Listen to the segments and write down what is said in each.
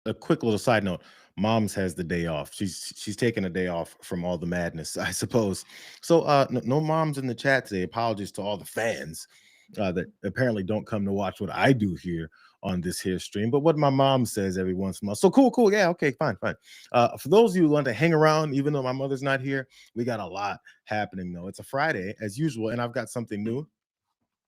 A quick little side note. Mom's has the day off. She's taking a day off from all the madness, I suppose. So no moms in the chat today. Apologies to all the fans that apparently don't come to watch what I do here on this here stream, but what my mom says every once in a while. So cool. Yeah, okay, fine. For those of you who want to hang around, even though my mother's not here, we got a lot happening though. It's a Friday as usual, and I've got something new.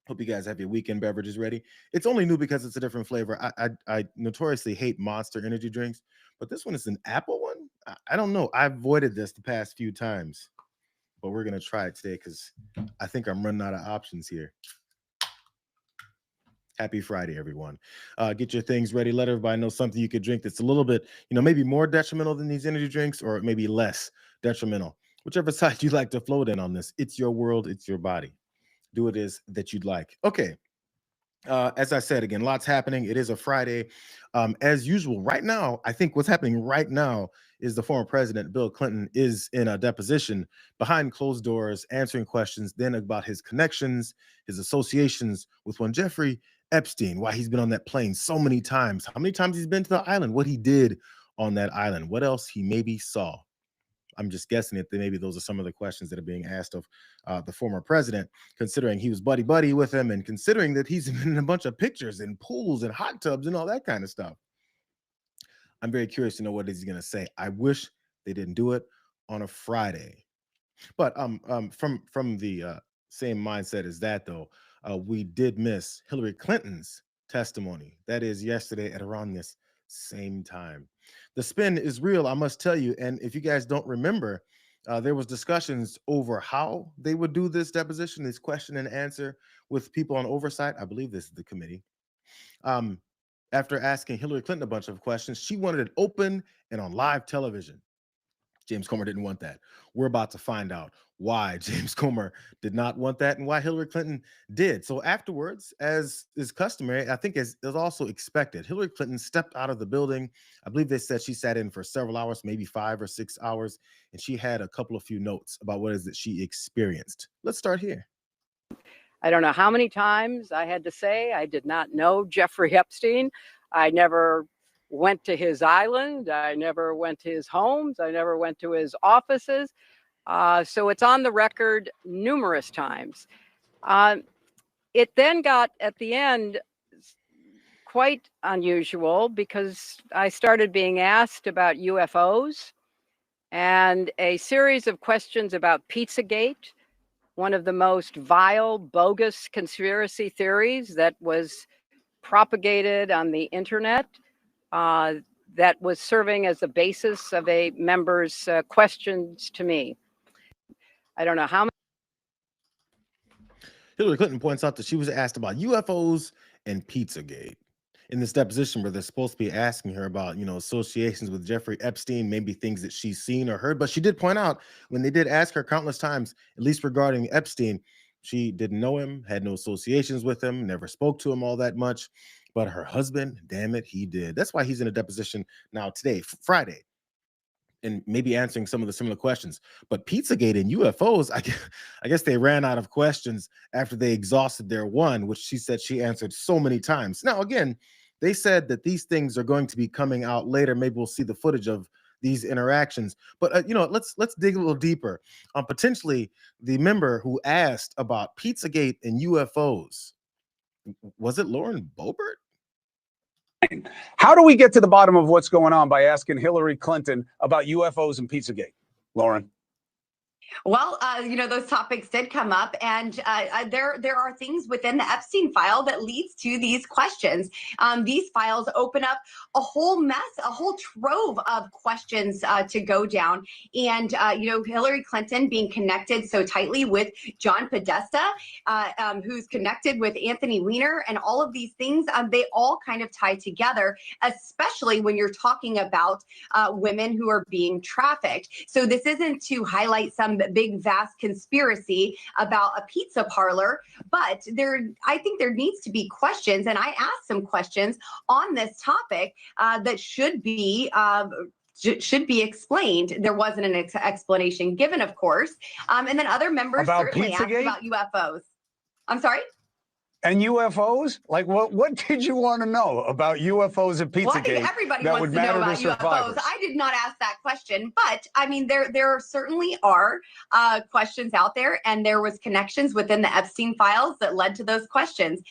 Hope you guys have your weekend beverages ready. It's only new because it's a different flavor. I notoriously hate Monster energy drinks, but this one is an apple one. I don't know. I avoided this the past few times, but we're gonna try it today because I think I'm running out of options here. Happy Friday, everyone. Get your things ready. Let everybody know something you could drink that's a little bit, maybe more detrimental than these energy drinks, or maybe less detrimental. Whichever side you like to float in on this. It's your world. It's your body. Do what it is that you'd like. Okay. As I said, again, lots happening. It is a Friday. As usual, right now, I think what's happening right now is the former president, Bill Clinton, is in a deposition behind closed doors, answering questions then about his connections, his associations with one Jeffrey Epstein, why he's been on that plane so many times, how many times he's been to the island, what he did on that island, what else he maybe saw. I'm just guessing that maybe those are some of the questions that are being asked of the former president, considering he was buddy with him and considering that he's been in a bunch of pictures and pools and hot tubs and all that kind of stuff. I'm very curious to know what he's going to say. I wish they didn't do it on a Friday. But from the same mindset as that, though, we did miss Hillary Clinton's testimony. That is yesterday at around this same time. The spin is real, I must tell you. And if you guys don't remember, there was discussions over how they would do this deposition, this question and answer with people on oversight. I believe this is the committee. After asking Hillary Clinton a bunch of questions, she wanted it open and on live television. James Comer didn't want that. We're about to find out why James Comer did not want that and why Hillary Clinton did. So afterwards, as is customary, I think as is also expected, Hillary Clinton stepped out of the building. I believe they said she sat in for several hours, maybe 5 or 6 hours, and she had a couple of few notes about what it is that she experienced. Let's start here. I don't know how many times I had to say I did not know Jeffrey Epstein. I never went to his island. I never went to his homes. I never went to his offices. So it's on the record numerous times. It then got, at the end, quite unusual because I started being asked about UFOs and a series of questions about Pizzagate, one of the most vile, bogus conspiracy theories that was propagated on the internet. That was serving as the basis of a member's questions to me. I don't know how many. Hillary Clinton points out that she was asked about UFOs and Pizzagate in this deposition where they're supposed to be asking her about, associations with Jeffrey Epstein, maybe things that she's seen or heard. But she did point out when they did ask her countless times, at least regarding Epstein, she didn't know him, had no associations with him, never spoke to him all that much. But her husband, damn it, he did. That's why he's in a deposition now today, Friday, and maybe answering some of the similar questions. But Pizzagate and UFOs, I guess they ran out of questions after they exhausted their one, which she said she answered so many times. Now, again, they said that these things are going to be coming out later. Maybe we'll see the footage of these interactions. But let's dig a little deeper on potentially the member who asked about Pizzagate and UFOs. Was it Lauren Boebert? How do we get to the bottom of what's going on by asking Hillary Clinton about UFOs and Pizzagate? Lauren? Well, those topics did come up, and there are things within the Epstein file that leads to these questions. These files open up a whole mess, a whole trove of questions to go down. And, Hillary Clinton being connected so tightly with John Podesta, who's connected with Anthony Weiner, and all of these things, they all kind of tie together, especially when you're talking about women who are being trafficked. So this isn't to highlight some big, vast conspiracy about a pizza parlor, but I think there needs to be questions, and I asked some questions on this topic that should be explained. There wasn't an explanation given, of course, and then other members about certainly Pizzagate? asked about UFOs. I'm sorry? And UFOs? Like, what did you want to know about UFOs and Well, I think Pizzagate everybody that wants would to know matter about to survivors? UFOs. I did not ask that question, but I mean, there certainly are questions out there, and there was connections within the Epstein files that led to those questions.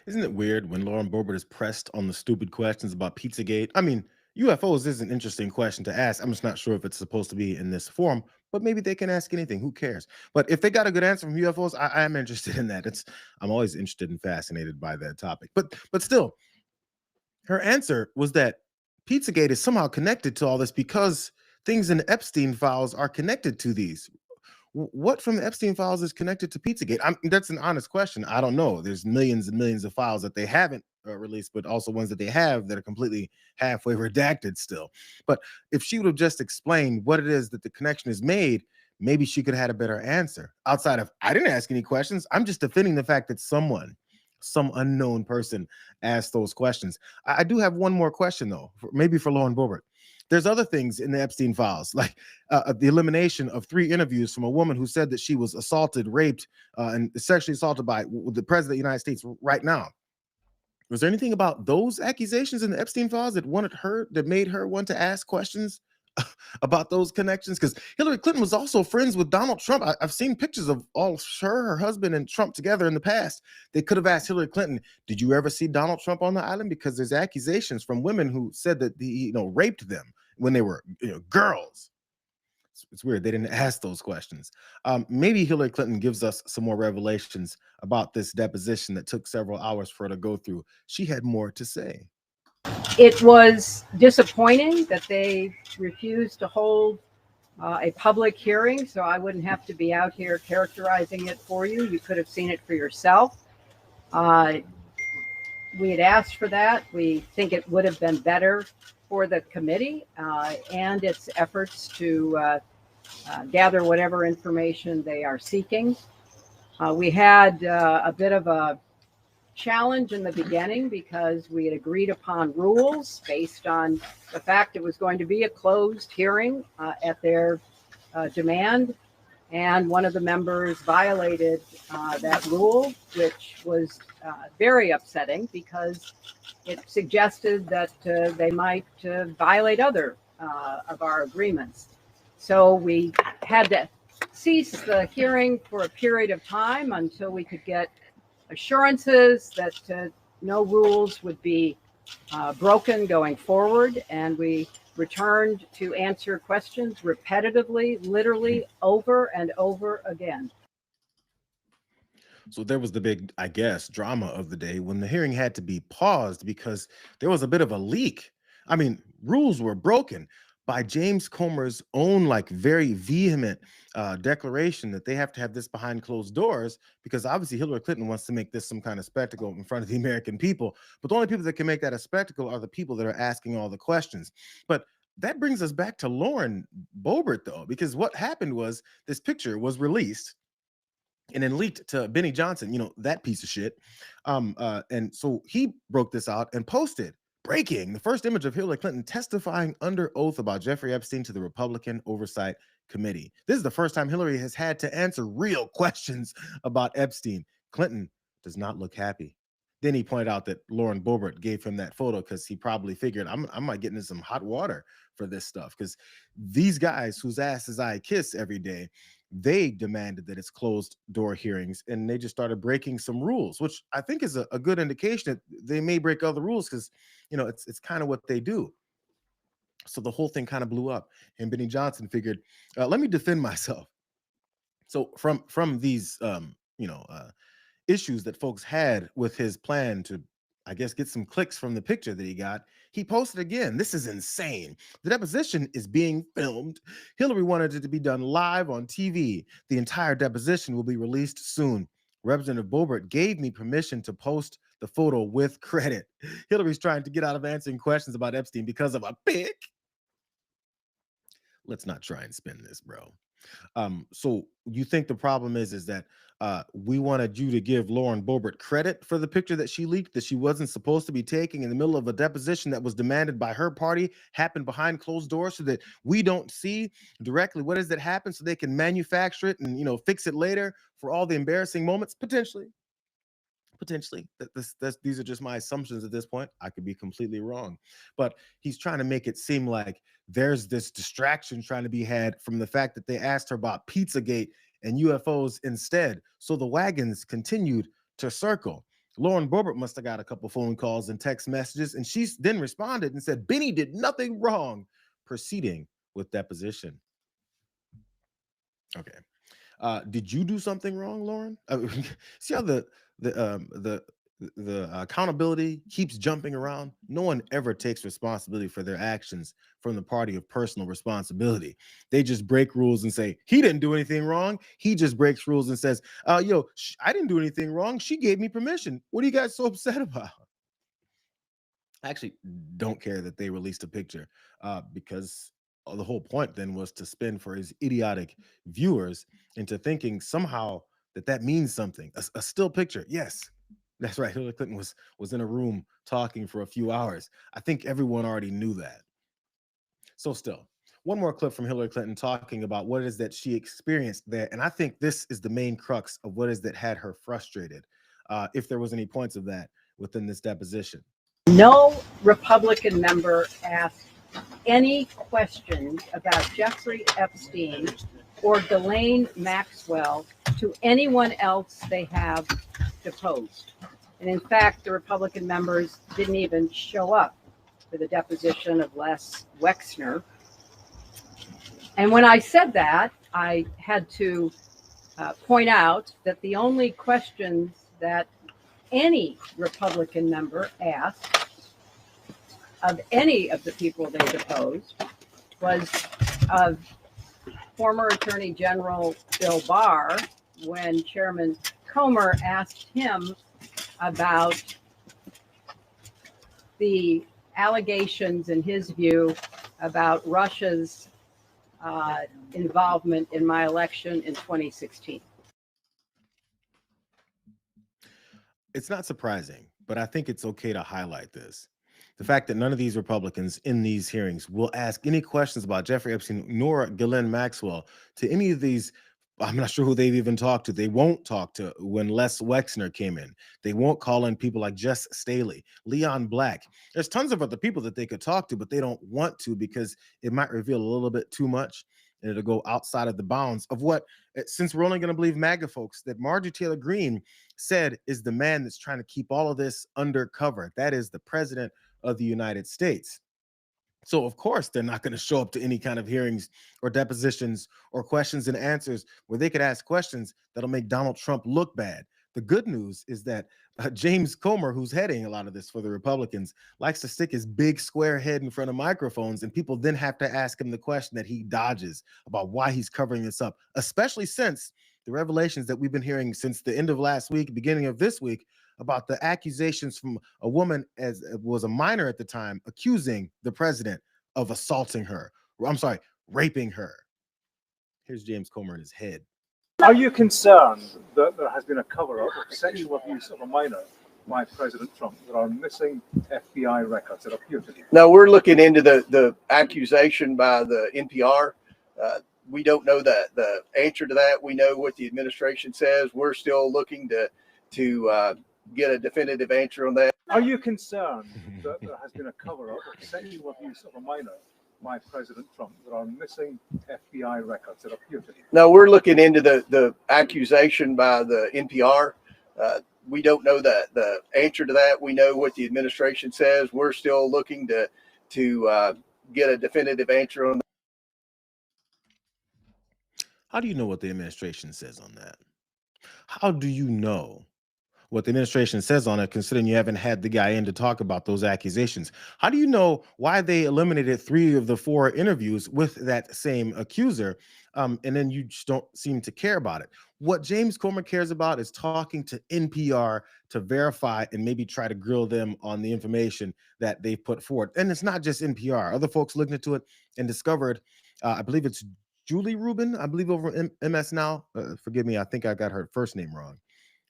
Isn't it weird when Lauren Boebert is pressed on the stupid questions about Pizzagate? I mean, UFOs is an interesting question to ask. I'm just not sure if it's supposed to be in this forum, but maybe they can ask anything. Who cares? But if they got a good answer from UFOs, I am interested in that. I'm always interested and fascinated by that topic. But still, her answer was that Pizzagate is somehow connected to all this because things in the Epstein files are connected to these. What from the Epstein files is connected to Pizzagate? That's an honest question. I don't know. There's millions and millions of files that they haven't released, but also ones that they have that are completely halfway redacted still. But if she would have just explained what it is that the connection is made, maybe she could have had a better answer. Outside of, I didn't ask any questions. I'm just defending the fact that some unknown person asked those questions. I do have one more question, though, maybe for Lauren Boebert. There's other things in the Epstein files, like the elimination of 3 interviews from a woman who said that she was assaulted, raped, and sexually assaulted by the president of the United States right now. Was there anything about those accusations in the Epstein files that made her want to ask questions about those connections? Because Hillary Clinton was also friends with Donald Trump. I've seen pictures of all her husband, and Trump together in the past. They could have asked Hillary Clinton, "Did you ever see Donald Trump on the island?" Because there's accusations from women who said that he, raped them when they were, girls. It's weird they didn't ask those questions. Maybe Hillary Clinton gives us some more revelations about this deposition that took several hours for her to go through. She had more to say. It was disappointing that they refused to hold a public hearing, so I wouldn't have to be out here characterizing it for you. You could have seen it for yourself. We had asked for that. We think it would have been better for the committee and its efforts to gather whatever information they are seeking. We had a bit of a challenge in the beginning because we had agreed upon rules based on the fact it was going to be a closed hearing at their demand. And one of the members violated that rule, which was very upsetting because it suggested that they might violate other of our agreements. So we had to cease the hearing for a period of time until we could get assurances that no rules would be broken going forward. And we returned to answer questions repetitively, literally over and over again. So there was the big, I guess, drama of the day when the hearing had to be paused because there was a bit of a leak. I mean, rules were broken by James Comer's own, like, very vehement declaration that they have to have this behind closed doors because obviously Hillary Clinton wants to make this some kind of spectacle in front of the American people. But the only people that can make that a spectacle are the people that are asking all the questions. But that brings us back to Lauren Boebert, though, because what happened was this picture was released and then leaked to Benny Johnson, that piece of shit. And so he broke this out and posted, breaking, the first image of Hillary Clinton testifying under oath about Jeffrey Epstein to the Republican Oversight Committee. This is the first time Hillary has had to answer real questions about Epstein. Clinton does not look happy. Then he pointed out that Lauren Boebert gave him that photo because he probably figured I might get into some hot water for this stuff, because these guys whose asses I kiss every day, they demanded that it's closed door hearings, and they just started breaking some rules, which I think is a good indication that they may break other rules because it's kind of what they do. So the whole thing kind of blew up, and Benny Johnson figured, let me defend myself. So from these issues that folks had with his plan to, I guess, get some clicks from the picture that he got, he posted again. This is insane. The deposition is being filmed. Hillary wanted it to be done live on TV. The entire deposition will be released soon. Representative Boebert gave me permission to post the photo with credit. Hillary's trying to get out of answering questions about Epstein because of a pic. Let's not try and spin this, bro. So you think the problem is that we wanted you to give Lauren Boebert credit for the picture that she leaked, that she wasn't supposed to be taking in the middle of a deposition that was demanded by her party, happened behind closed doors, so that we don't see directly what is that happened, so they can manufacture it and fix it later for all the embarrassing moments potentially. Potentially, these are just my assumptions at this point. I could be completely wrong, but he's trying to make it seem like there's this distraction trying to be had from the fact that they asked her about Pizzagate and UFOs instead. So the wagons continued to circle. Lauren Boebert must have got a couple phone calls and text messages, and she then responded and said, Benny did nothing wrong, proceeding with deposition. Okay. Did you do something wrong, Lauren? See how the accountability keeps jumping around? No one ever takes responsibility for their actions from the party of personal responsibility. They just break rules and say, he didn't do anything wrong. He just breaks rules and says, I didn't do anything wrong. She gave me permission. What are you guys so upset about? I actually don't care that they released a picture because the whole point then was to spin for his idiotic viewers into thinking somehow that means something. A still picture. Yes, that's right. Hillary Clinton was in a room talking for a few hours. I think everyone already knew that. So still, one more clip from Hillary Clinton talking about what it is that she experienced there. And I think this is the main crux of what is that had her frustrated, if there was any points of that within this deposition. No Republican member asked any questions about Jeffrey Epstein or Ghislaine Maxwell to anyone else they have deposed. And in fact, the Republican members didn't even show up for the deposition of Les Wexner. And when I said that, I had to point out that the only questions that any Republican member asked of any of the people they deposed was of former Attorney General Bill Barr when Chairman Comer asked him about the allegations, in his view, about Russia's involvement in my election in 2016. It's not surprising, but I think it's okay to highlight this. The fact that none of these Republicans in these hearings will ask any questions about Jeffrey Epstein nor Ghislaine Maxwell to any of these. I'm not sure who they've even talked to. They won't talk to when Les Wexner came in. They won't call in people like Jess Staley, Leon Black. There's tons of other people that they could talk to, but they don't want to because it might reveal a little bit too much and it'll go outside of the bounds of what, since we're only going to believe MAGA folks, that Marjorie Taylor Greene said is the man that's trying to keep all of this undercover. That is the president of the United States. So of course they're not going to show up to any kind of hearings or depositions or questions and answers where they could ask questions that'll make Donald Trump look bad. The good news is that James Comer, who's heading a lot of this for the Republicans, likes to stick his big square head in front of microphones, and people then have to ask him the question that he dodges about why he's covering this up, especially since the revelations that we've been hearing since the end of last week, beginning of this week, about the accusations from a woman, as was a minor at the time, accusing the president of assaulting her. I'm sorry, raping her. Here's James Comer in his head. Are you concerned that there has been a cover-up of sexual abuse of a minor by President Trump? There are missing FBI records that appear to be. No, we're looking into the accusation by the NPR. We don't know the answer to that. We know what the administration says. We're still looking to get a definitive answer on that. Are you concerned that there has been a cover-up of sexual abuse of a minor by President Trump? There are missing FBI records that appear to be. No, we're looking into the accusation by the NPR. We don't know the answer to that. We know what the administration says. We're still looking to get a definitive answer on that. How do you know what the administration says on that? How do you know what the administration says on it, considering you haven't had the guy in to talk about those accusations? How do you know why they eliminated 3 of the 4 interviews with that same accuser, and then you just don't seem to care about it? What James Comer cares about is talking to NPR to verify and maybe try to grill them on the information that they put forward. And it's not just NPR. Other folks looked into it and discovered, I believe it's Julie Rubin, I believe over MS Now. Forgive me, I think I got her first name wrong,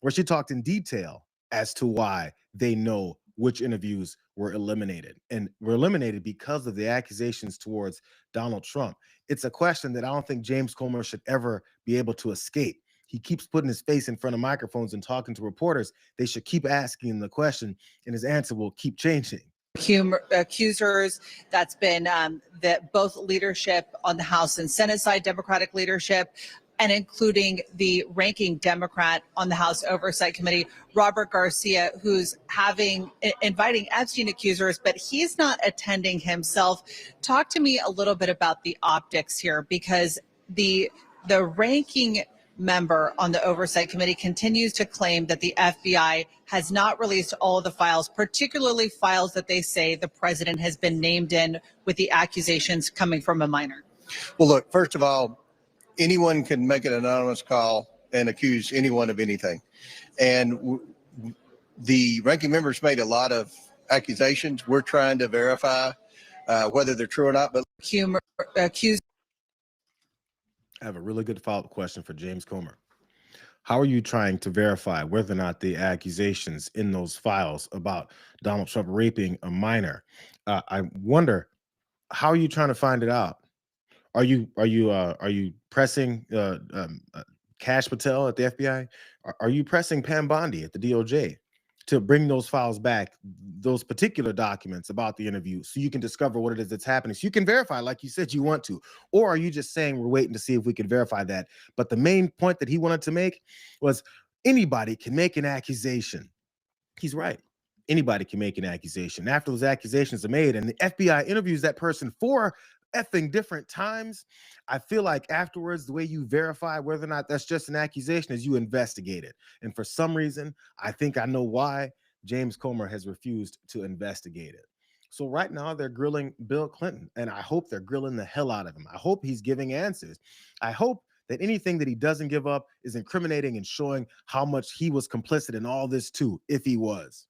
where she talked in detail as to why they know which interviews were eliminated. And were eliminated because of the accusations towards Donald Trump. It's a question that I don't think James Comer should ever be able to escape. he keeps putting his face in front of microphones and talking to reporters, they should keep asking the question, and his answer will keep changing. Accusers, that's been that both leadership on the House and Senate side, Democratic leadership, and including the ranking Democrat on the House Oversight Committee, Robert Garcia, who's inviting Epstein accusers, but he's not attending himself. Talk to me a little bit about the optics here, because the ranking member on the Oversight Committee continues to claim that the FBI has not released all of the files, particularly files that they say the president has been named in with the accusations coming from a minor. Well, look, first of all, anyone can make an anonymous call and accuse anyone of anything. And the ranking members made a lot of accusations. We're trying to verify whether they're true or not. But I have a really good follow-up question for James Comer. How are you trying to verify whether or not the accusations in those files about Donald Trump raping a minor? I wonder, how are you trying to find it out? Are you pressing Kash Patel at the FBI? Are you pressing Pam Bondi at the DOJ to bring those files back, those particular documents about the interview, so you can discover what it is that's happening, so you can verify, like you said you want to? Or are you just saying we're waiting to see if we can verify that? But the main point that he wanted to make was anybody can make an accusation. He's right. Anybody can make an accusation. After those accusations are made and the FBI interviews that person 4 effing different times, I feel like afterwards, the way you verify whether or not that's just an accusation is you investigate it. And for some reason, I think I know why James Comer has refused to investigate it. So right now they're grilling Bill Clinton, and I hope they're grilling the hell out of him. I hope he's giving answers. I hope that anything that he doesn't give up is incriminating and showing how much he was complicit in all this too, if he was.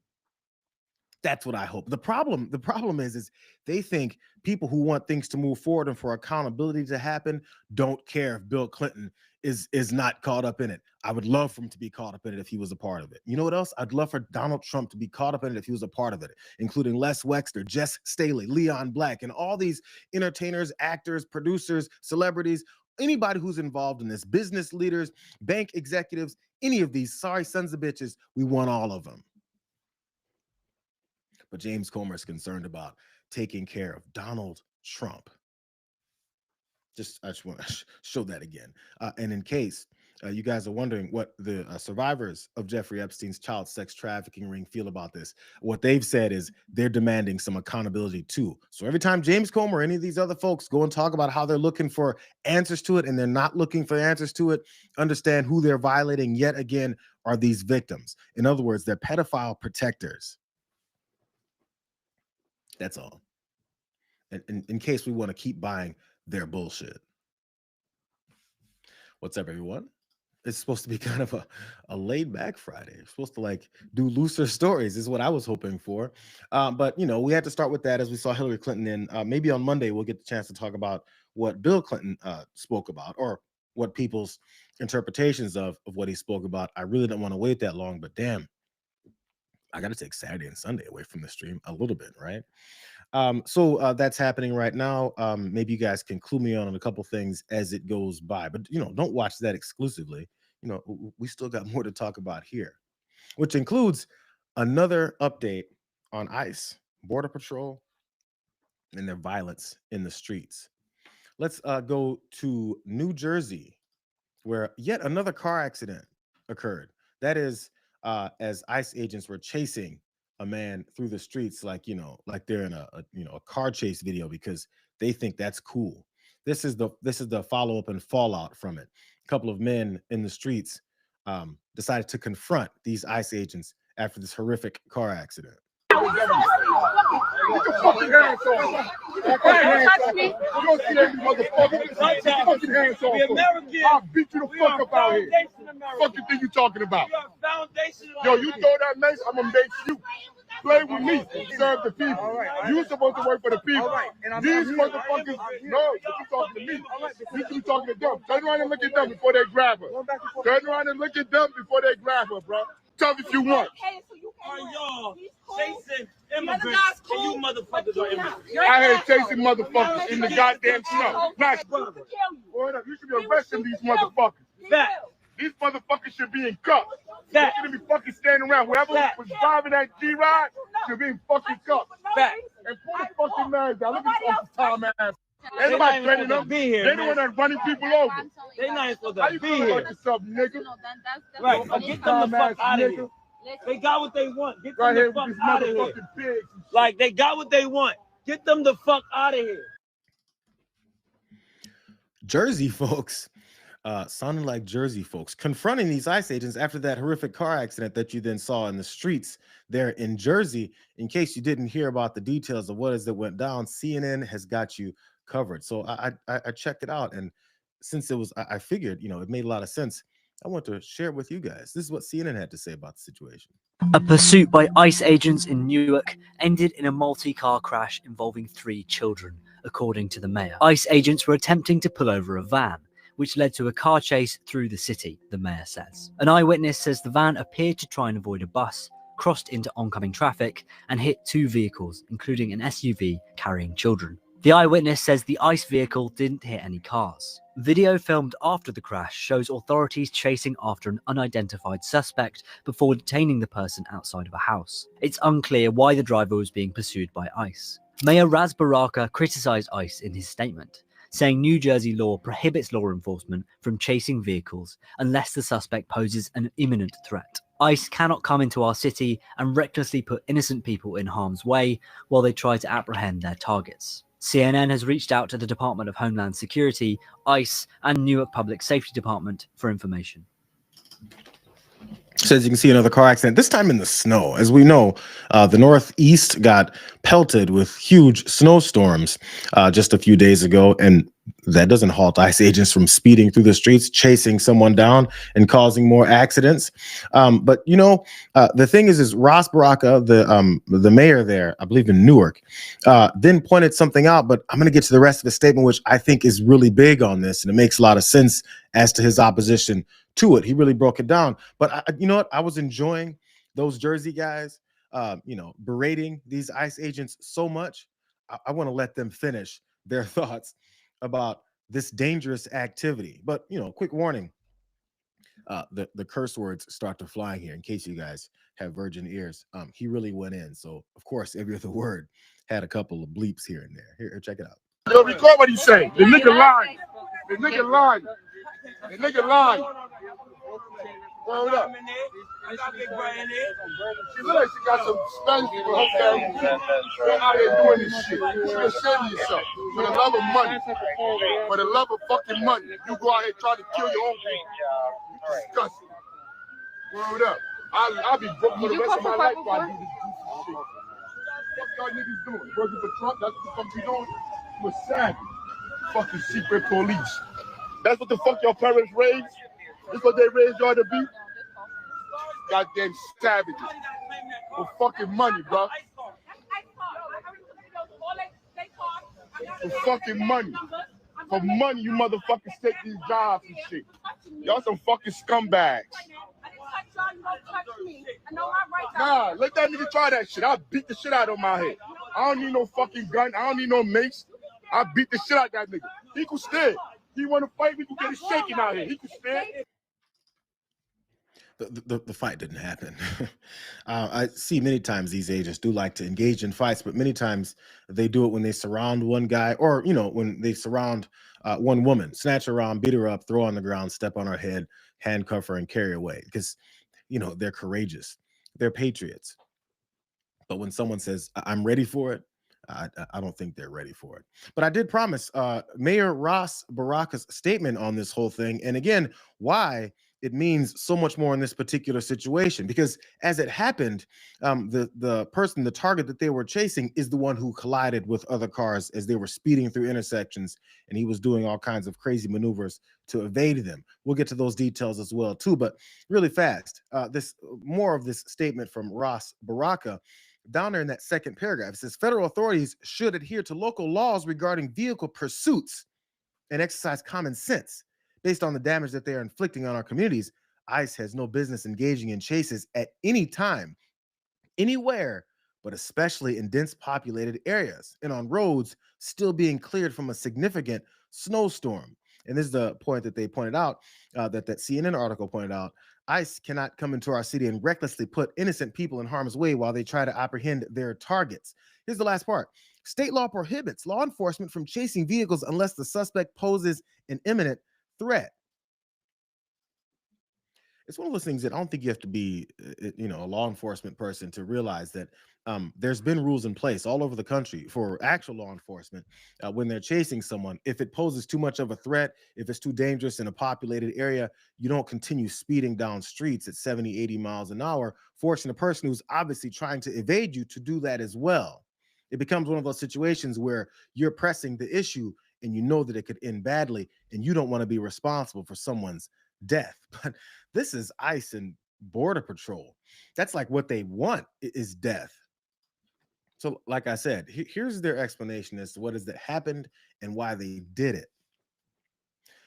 That's what I hope. The problem is they think people who want things to move forward and for accountability to happen don't care if Bill Clinton is not caught up in it. I would love for him to be caught up in it if he was a part of it. You know what else? I'd love for Donald Trump to be caught up in it if he was a part of it, including Les Wexner, Jess Staley, Leon Black, and all these entertainers, actors, producers, celebrities, anybody who's involved in this, business leaders, bank executives, any of these sorry sons of bitches, we want all of them. But James Comer is concerned about taking care of Donald Trump. I just want to show that again. And in case you guys are wondering what the survivors of Jeffrey Epstein's child sex trafficking ring feel about this, what they've said is they're demanding some accountability too. So every time James Comer or any of these other folks go and talk about how they're looking for answers to it and they're not looking for answers to it, understand who they're violating yet again are these victims. In other words, they're pedophile protectors. That's all. And in case we want to keep buying their bullshit. What's up, everyone? It's supposed to be kind of a laid back Friday. We're supposed to like do looser stories is what I was hoping for. But, you know, we had to start with that as we saw Hillary Clinton in. Maybe on Monday, we'll get the chance to talk about what Bill Clinton spoke about or what people's interpretations of what he spoke about. I really don't want to wait that long, but damn, I got to take Saturday and Sunday away from the stream a little bit, right? So that's happening right now. Maybe you guys can clue me on a couple things as it goes by, but you know, don't watch that exclusively. You know, we still got more to talk about here, which includes another update on ICE, Border Patrol, and their violence in the streets. Let's go to New Jersey, where yet another car accident occurred. That is, as ICE agents were chasing a man through the streets, like, you know, like they're in a car chase video because they think that's cool. This is the follow-up and fallout from it. A couple of men in the streets decided to confront these ICE agents after this horrific car accident. Get your fucking hands off. Touch me. You don't see that, motherfucker. Get your fucking hands off. I'll beat you the fuck up out here. Fuck you think you talking about? Yo, you throw that mace, I'm gonna make you. Play with me. Serve the people. You're supposed to work for the people. These motherfuckers, no, you talking to me. You should be talking to them. Turn around and look at them before they grab her. Turn around and look at them before they grab her, bro. Tough if you want. Y'all chasing immigrants and you motherfuckers are immigrants. I hate chasing motherfuckers in the goddamn snow. Nice brother. You should be arresting these motherfuckers. Fact. These motherfuckers should be in cuffs. They Fact. shouldn't be fucking standing around. Whoever Fact. was driving that G-Ride should be in fucking cuffs. Fact. And pull the fucking mask down. Look at this Tom ass. They Ain't not nobody even threatening supposed to them. be here, They the man. one that's running people over. They not even supposed How to you be feel here. about yourself, nigga? Right. Get them the fuck out of here. They got what they want. Get them Right here the with fuck these out of here. motherfucking pigs. Like, they got what they want. Get them the fuck out of here. Jersey folks, sounding like Jersey folks, confronting these ICE agents after that horrific car accident that you then saw in the streets there in Jersey. In case you didn't hear about the details of what is that went down, CNN has got you covered. So I checked it out, and since it was, I figured, you know, it made a lot of sense. I want to share it with you guys. This is what CNN had to say about the situation. A pursuit by ICE agents in Newark ended in a multi-car crash involving 3 children, according to the mayor. ICE agents were attempting to pull over a van, which led to a car chase through the city, the mayor says. An eyewitness says the van appeared to try and avoid a bus, crossed into oncoming traffic, and hit 2 vehicles, including an SUV carrying children. The eyewitness says the ICE vehicle didn't hit any cars. Video filmed after the crash shows authorities chasing after an unidentified suspect before detaining the person outside of a house. It's unclear why the driver was being pursued by ICE. Mayor Ras Baraka criticized ICE in his statement, saying New Jersey law prohibits law enforcement from chasing vehicles unless the suspect poses an imminent threat. ICE cannot come into our city and recklessly put innocent people in harm's way while they try to apprehend their targets. CNN has reached out to the Department of Homeland Security, ICE, and Newark Public Safety Department for information. So as you can see, another car accident, this time in the snow. As we know, the Northeast got pelted with huge snowstorms just a few days ago, and that doesn't halt ICE agents from speeding through the streets, chasing someone down and causing more accidents. But you know, the thing is Ras Baraka, the mayor there, I believe in Newark, then pointed something out. But I'm going to get to the rest of the statement, which I think is really big on this, and it makes a lot of sense as to his opposition to it. He really broke it down. But you know what? I was enjoying those Jersey guys, you know, berating these ICE agents so much. I want to let them finish their thoughts about this dangerous activity. But, you know, quick warning, the curse words start to fly here in case you guys have virgin ears. He really went in. So, of course, every other word had a couple of bleeps here and there. Here, check it out. Yo, record what he's saying. The nigga lying. The nigga lying. The nigga lying. Hold up. She look like she got some Spanish people in her family. You're out here doing this shit. You should ashamed yourself. For the love of money. For the love of fucking money. You go out here trying to kill your own people. You disgusting. Word up. I'll be broke for the rest of my life while I do this goofy shit. What y'all niggas doing? Working for Trump? That's what the fuck you doing? You a savage. Fucking secret police. That's what the fuck your parents raised? That's what they raised y'all to be? Goddamn savages. For fucking money, bro. For fucking money. For money, you motherfuckers take these jobs and shit. Y'all some fucking scumbags. Nah, let that nigga try that shit. I'll beat the shit out of my head. I don't need no fucking gun. I don't need no mace. I'll beat the shit out of that nigga. He could stay. He want to fight, we can get it shaking out here. He could stay. The fight didn't happen. I see many times these agents do like to engage in fights, but many times they do it when they surround one guy, or, you know, when they surround one woman, snatch her around, beat her up, throw her on the ground, step on her head, handcuff her, and carry her away. Because, you know, they're courageous. They're patriots. But when someone says, I'm ready for it, I don't think they're ready for it. But I did promise Mayor Ras Baraka's statement on this whole thing. And again, why it means so much more in this particular situation, because as it happened, the target that they were chasing is the one who collided with other cars as they were speeding through intersections, and he was doing all kinds of crazy maneuvers to evade them. We'll get to those details as well too, but really fast, more of this statement from Ras Baraka. Down there in that second paragraph, it says federal authorities should adhere to local laws regarding vehicle pursuits and exercise common sense. Based on the damage that they are inflicting on our communities, ICE has no business engaging in chases at any time, anywhere, but especially in dense populated areas and on roads still being cleared from a significant snowstorm. And this is the point that they pointed out, that CNN article pointed out. ICE cannot come into our city and recklessly put innocent people in harm's way while they try to apprehend their targets. Here's the last part. State law prohibits law enforcement from chasing vehicles unless the suspect poses an imminent threat. It's one of those things that I don't think you have to be, a law enforcement person to realize that there's been rules in place all over the country for actual law enforcement when they're chasing someone. If it poses too much of a threat, if it's too dangerous in a populated area, you don't continue speeding down streets at 70, 80 miles an hour, forcing a person who's obviously trying to evade you to do that as well. It becomes one of those situations where you're pressing the issue and you know that it could end badly and you don't want to be responsible for someone's death. But this is ICE and Border Patrol. That's like what they want is death. So like I said, here's their explanation as to what is that happened and why they did it.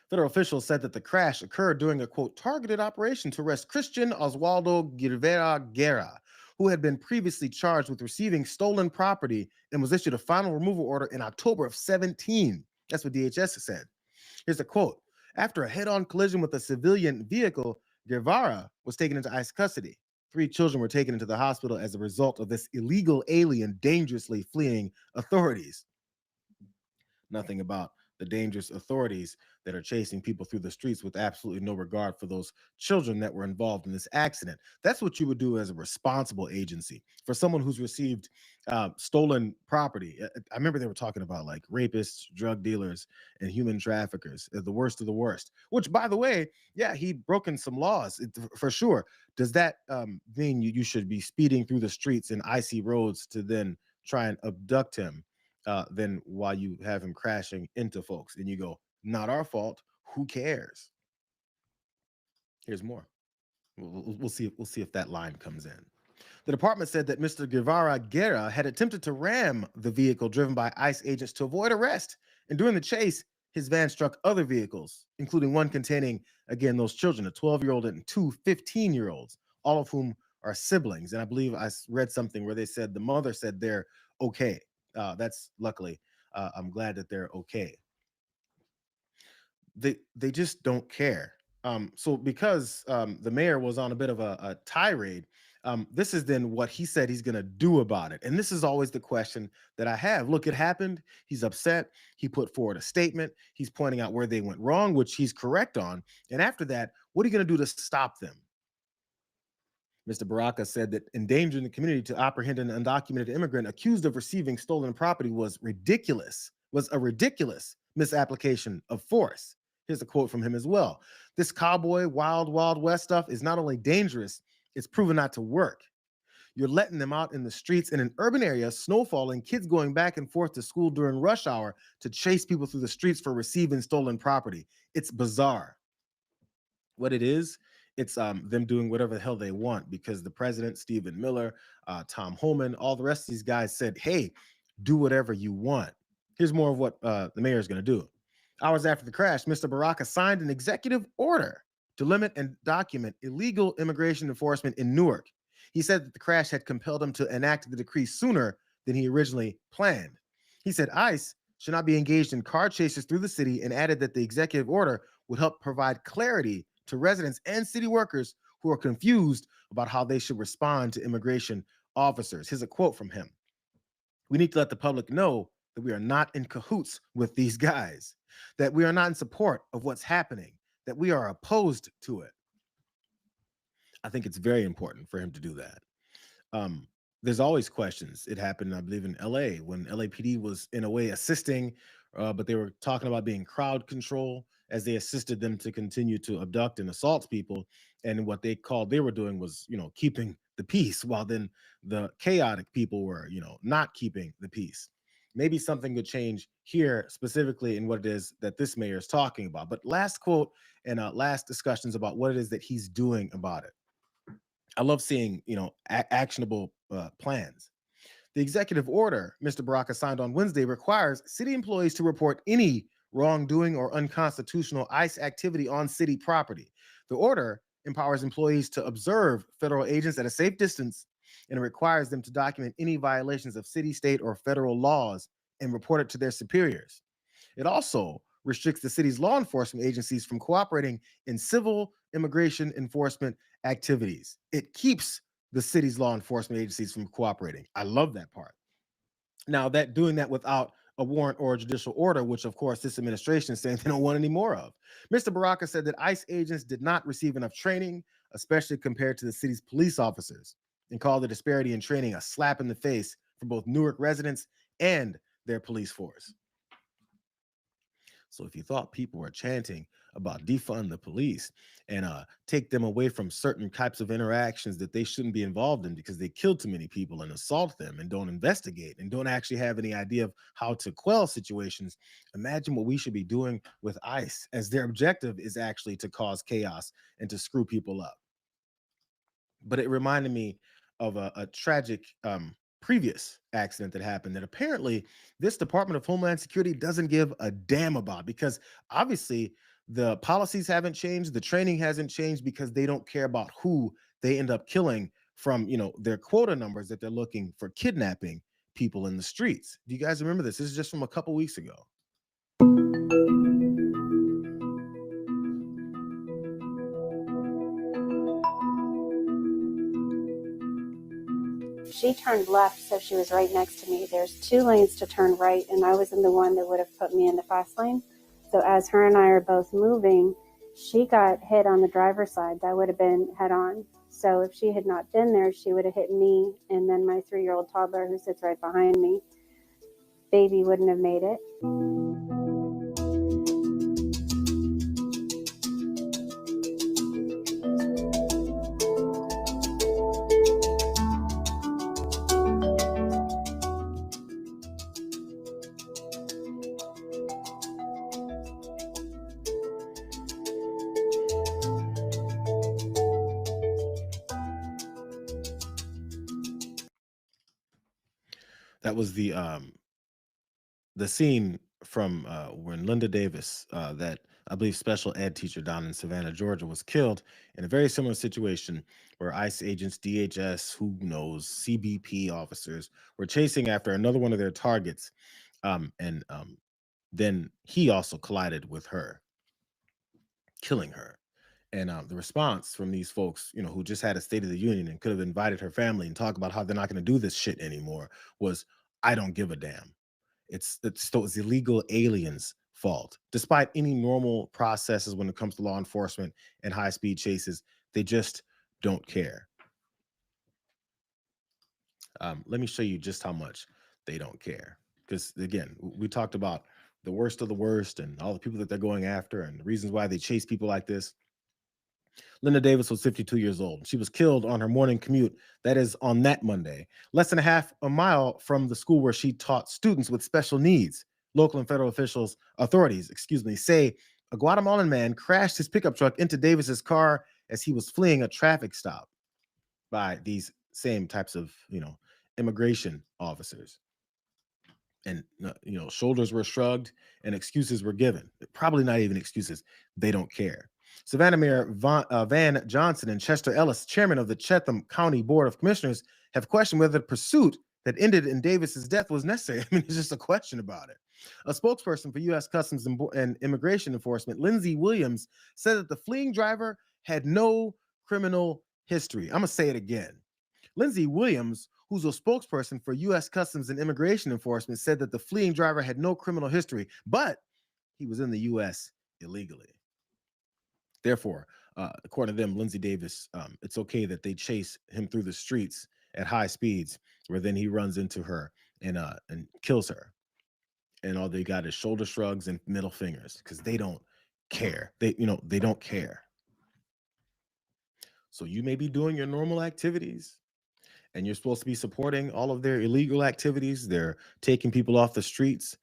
Federal officials said that the crash occurred during a, quote, targeted operation to arrest Christian Oswaldo Guevara Guerra, who had been previously charged with receiving stolen property and was issued a final removal order in October of 2017. That's what DHS said. Here's a quote. After a head-on collision with a civilian vehicle, Guevara was taken into ICE custody. 3 children were taken into the hospital as a result of this illegal alien dangerously fleeing authorities. Nothing about the dangerous authorities that are chasing people through the streets with absolutely no regard for those children that were involved in this accident. That's what you would do as a responsible agency. For someone who's received stolen property, I remember they were talking about like rapists, drug dealers, and human traffickers, the worst of the worst, which, by the way, yeah, he'd broken some laws for sure. Does that mean you should be speeding through the streets and icy roads to then try and abduct him? Then while you have him crashing into folks and you go, not our fault, who cares? Here's more. We'll see if that line comes in. The department said that Mr. Guevara Guerra had attempted to ram the vehicle driven by ICE agents to avoid arrest. And during the chase, his van struck other vehicles, including one containing, again, those children, a 12-year-old and 2 15-year-olds, all of whom are siblings. And I believe I read something where they said the mother said they're okay. That's luckily, I'm glad that they're okay. They just don't care. So because the mayor was on a bit of a tirade, this is then what he said he's going to do about it. And this is always the question that I have. Look, it happened. He's upset. He put forward a statement. He's pointing out where they went wrong, which he's correct on. And after that, what are you going to do to stop them? Mr. Baraka said that endangering the community to apprehend an undocumented immigrant accused of receiving stolen property was a ridiculous misapplication of force. Here's a quote from him as well. This cowboy, wild, wild west stuff is not only dangerous, it's proven not to work. You're letting them out in the streets in an urban area, snow falling, kids going back and forth to school during rush hour to chase people through the streets for receiving stolen property. It's bizarre. What it is, it's them doing whatever the hell they want because the president, Stephen Miller, Tom Homan, all the rest of these guys said, hey, do whatever you want. Here's more of what the mayor is going to do. Hours after the crash, Mr. Baraka signed an executive order to limit and document illegal immigration enforcement in Newark. He said that the crash had compelled him to enact the decree sooner than he originally planned. He said ICE should not be engaged in car chases through the city and added that the executive order would help provide clarity to residents and city workers who are confused about how they should respond to immigration officers. Here's a quote from him. We need to let the public know that we are not in cahoots with these guys, that we are not in support of what's happening, that we are opposed to it. I think it's very important for him to do that. There's always questions. It happened, I believe, in LA when LAPD was in a way assisting, but they were talking about being crowd control as they assisted them to continue to abduct and assault people. And what they were doing was, keeping the peace, while then the chaotic people were, not keeping the peace. Maybe something could change here specifically in what it is that this mayor is talking about. But last quote and last discussions about what it is that he's doing about it. I love seeing, actionable plans. The executive order Mr. Baraka signed on Wednesday requires city employees to report any wrongdoing or unconstitutional ICE activity on city property. The order empowers employees to observe federal agents at a safe distance, and it requires them to document any violations of city, state, or federal laws and report it to their superiors. It also restricts the city's law enforcement agencies from cooperating in civil immigration enforcement activities. It keeps the city's law enforcement agencies from cooperating. I love that part. Now, that doing that without a warrant or a judicial order, which of course this administration is saying they don't want any more of. Mr. Baraka said that ICE agents did not receive enough training, especially compared to the city's police officers, and called the disparity in training a slap in the face for both Newark residents and their police force. So if you thought people were chanting about defund the police and take them away from certain types of interactions that they shouldn't be involved in because they killed too many people and assault them and don't investigate and don't actually have any idea of how to quell situations, imagine what we should be doing with ICE, as their objective is actually to cause chaos and to screw people up. But it reminded me of a tragic previous accident that happened that apparently this Department of Homeland Security doesn't give a damn about, because obviously the policies haven't changed, the training hasn't changed, because they don't care about who they end up killing from, their quota numbers that they're looking for kidnapping people in the streets. Do you guys remember this? This is just from a couple weeks ago. She turned left, so she was right next to me. There's 2 lanes to turn right, and I was in the one that would have put me in the fast lane. So as her and I are both moving, she got hit on the driver's side. That would have been head on. So if she had not been there, she would have hit me and then my 3-year-old toddler who sits right behind me. Baby wouldn't have made it. That was the scene from when Linda Davis, that I believe special ed teacher down in Savannah, Georgia, was killed in a very similar situation where ICE agents, DHS, who knows, CBP officers were chasing after another one of their targets, and then he also collided with her, killing her. And the response from these folks, who just had a State of the Union and could have invited her family and talk about how they're not going to do this shit anymore, was, I don't give a damn. It's those illegal aliens' fault. Despite any normal processes when it comes to law enforcement and high-speed chases, they just don't care. Let me show you just how much they don't care. Because again, we talked about the worst of the worst and all the people that they're going after and the reasons why they chase people like this. Linda Davis was 52 years old. She was killed on her morning commute, that is on that Monday, less than a mile from the school where she taught students with special needs. Local and federal authorities, say a Guatemalan man crashed his pickup truck into Davis's car as he was fleeing a traffic stop by these same types of, immigration officers. And, shoulders were shrugged and excuses were given. Probably not even excuses. They don't care. Savannah Mayor Van Johnson and Chester Ellis, chairman of the Chatham County Board of Commissioners, have questioned whether the pursuit that ended in Davis's death was necessary. I mean, it's just a question about it. A spokesperson for U.S. Customs and Immigration Enforcement, Lindsey Williams, said that the fleeing driver had no criminal history. I'm going to say it again. Lindsey Williams, who's a spokesperson for U.S. Customs and Immigration Enforcement, said that the fleeing driver had no criminal history, but he was in the U.S. illegally. Therefore, according to them, Lindsey Davis, it's okay that they chase him through the streets at high speeds, where then he runs into her and kills her. And all they got is shoulder shrugs and middle fingers, because they don't care. They don't care. So you may be doing your normal activities, and you're supposed to be supporting all of their illegal activities. They're taking people off the streets.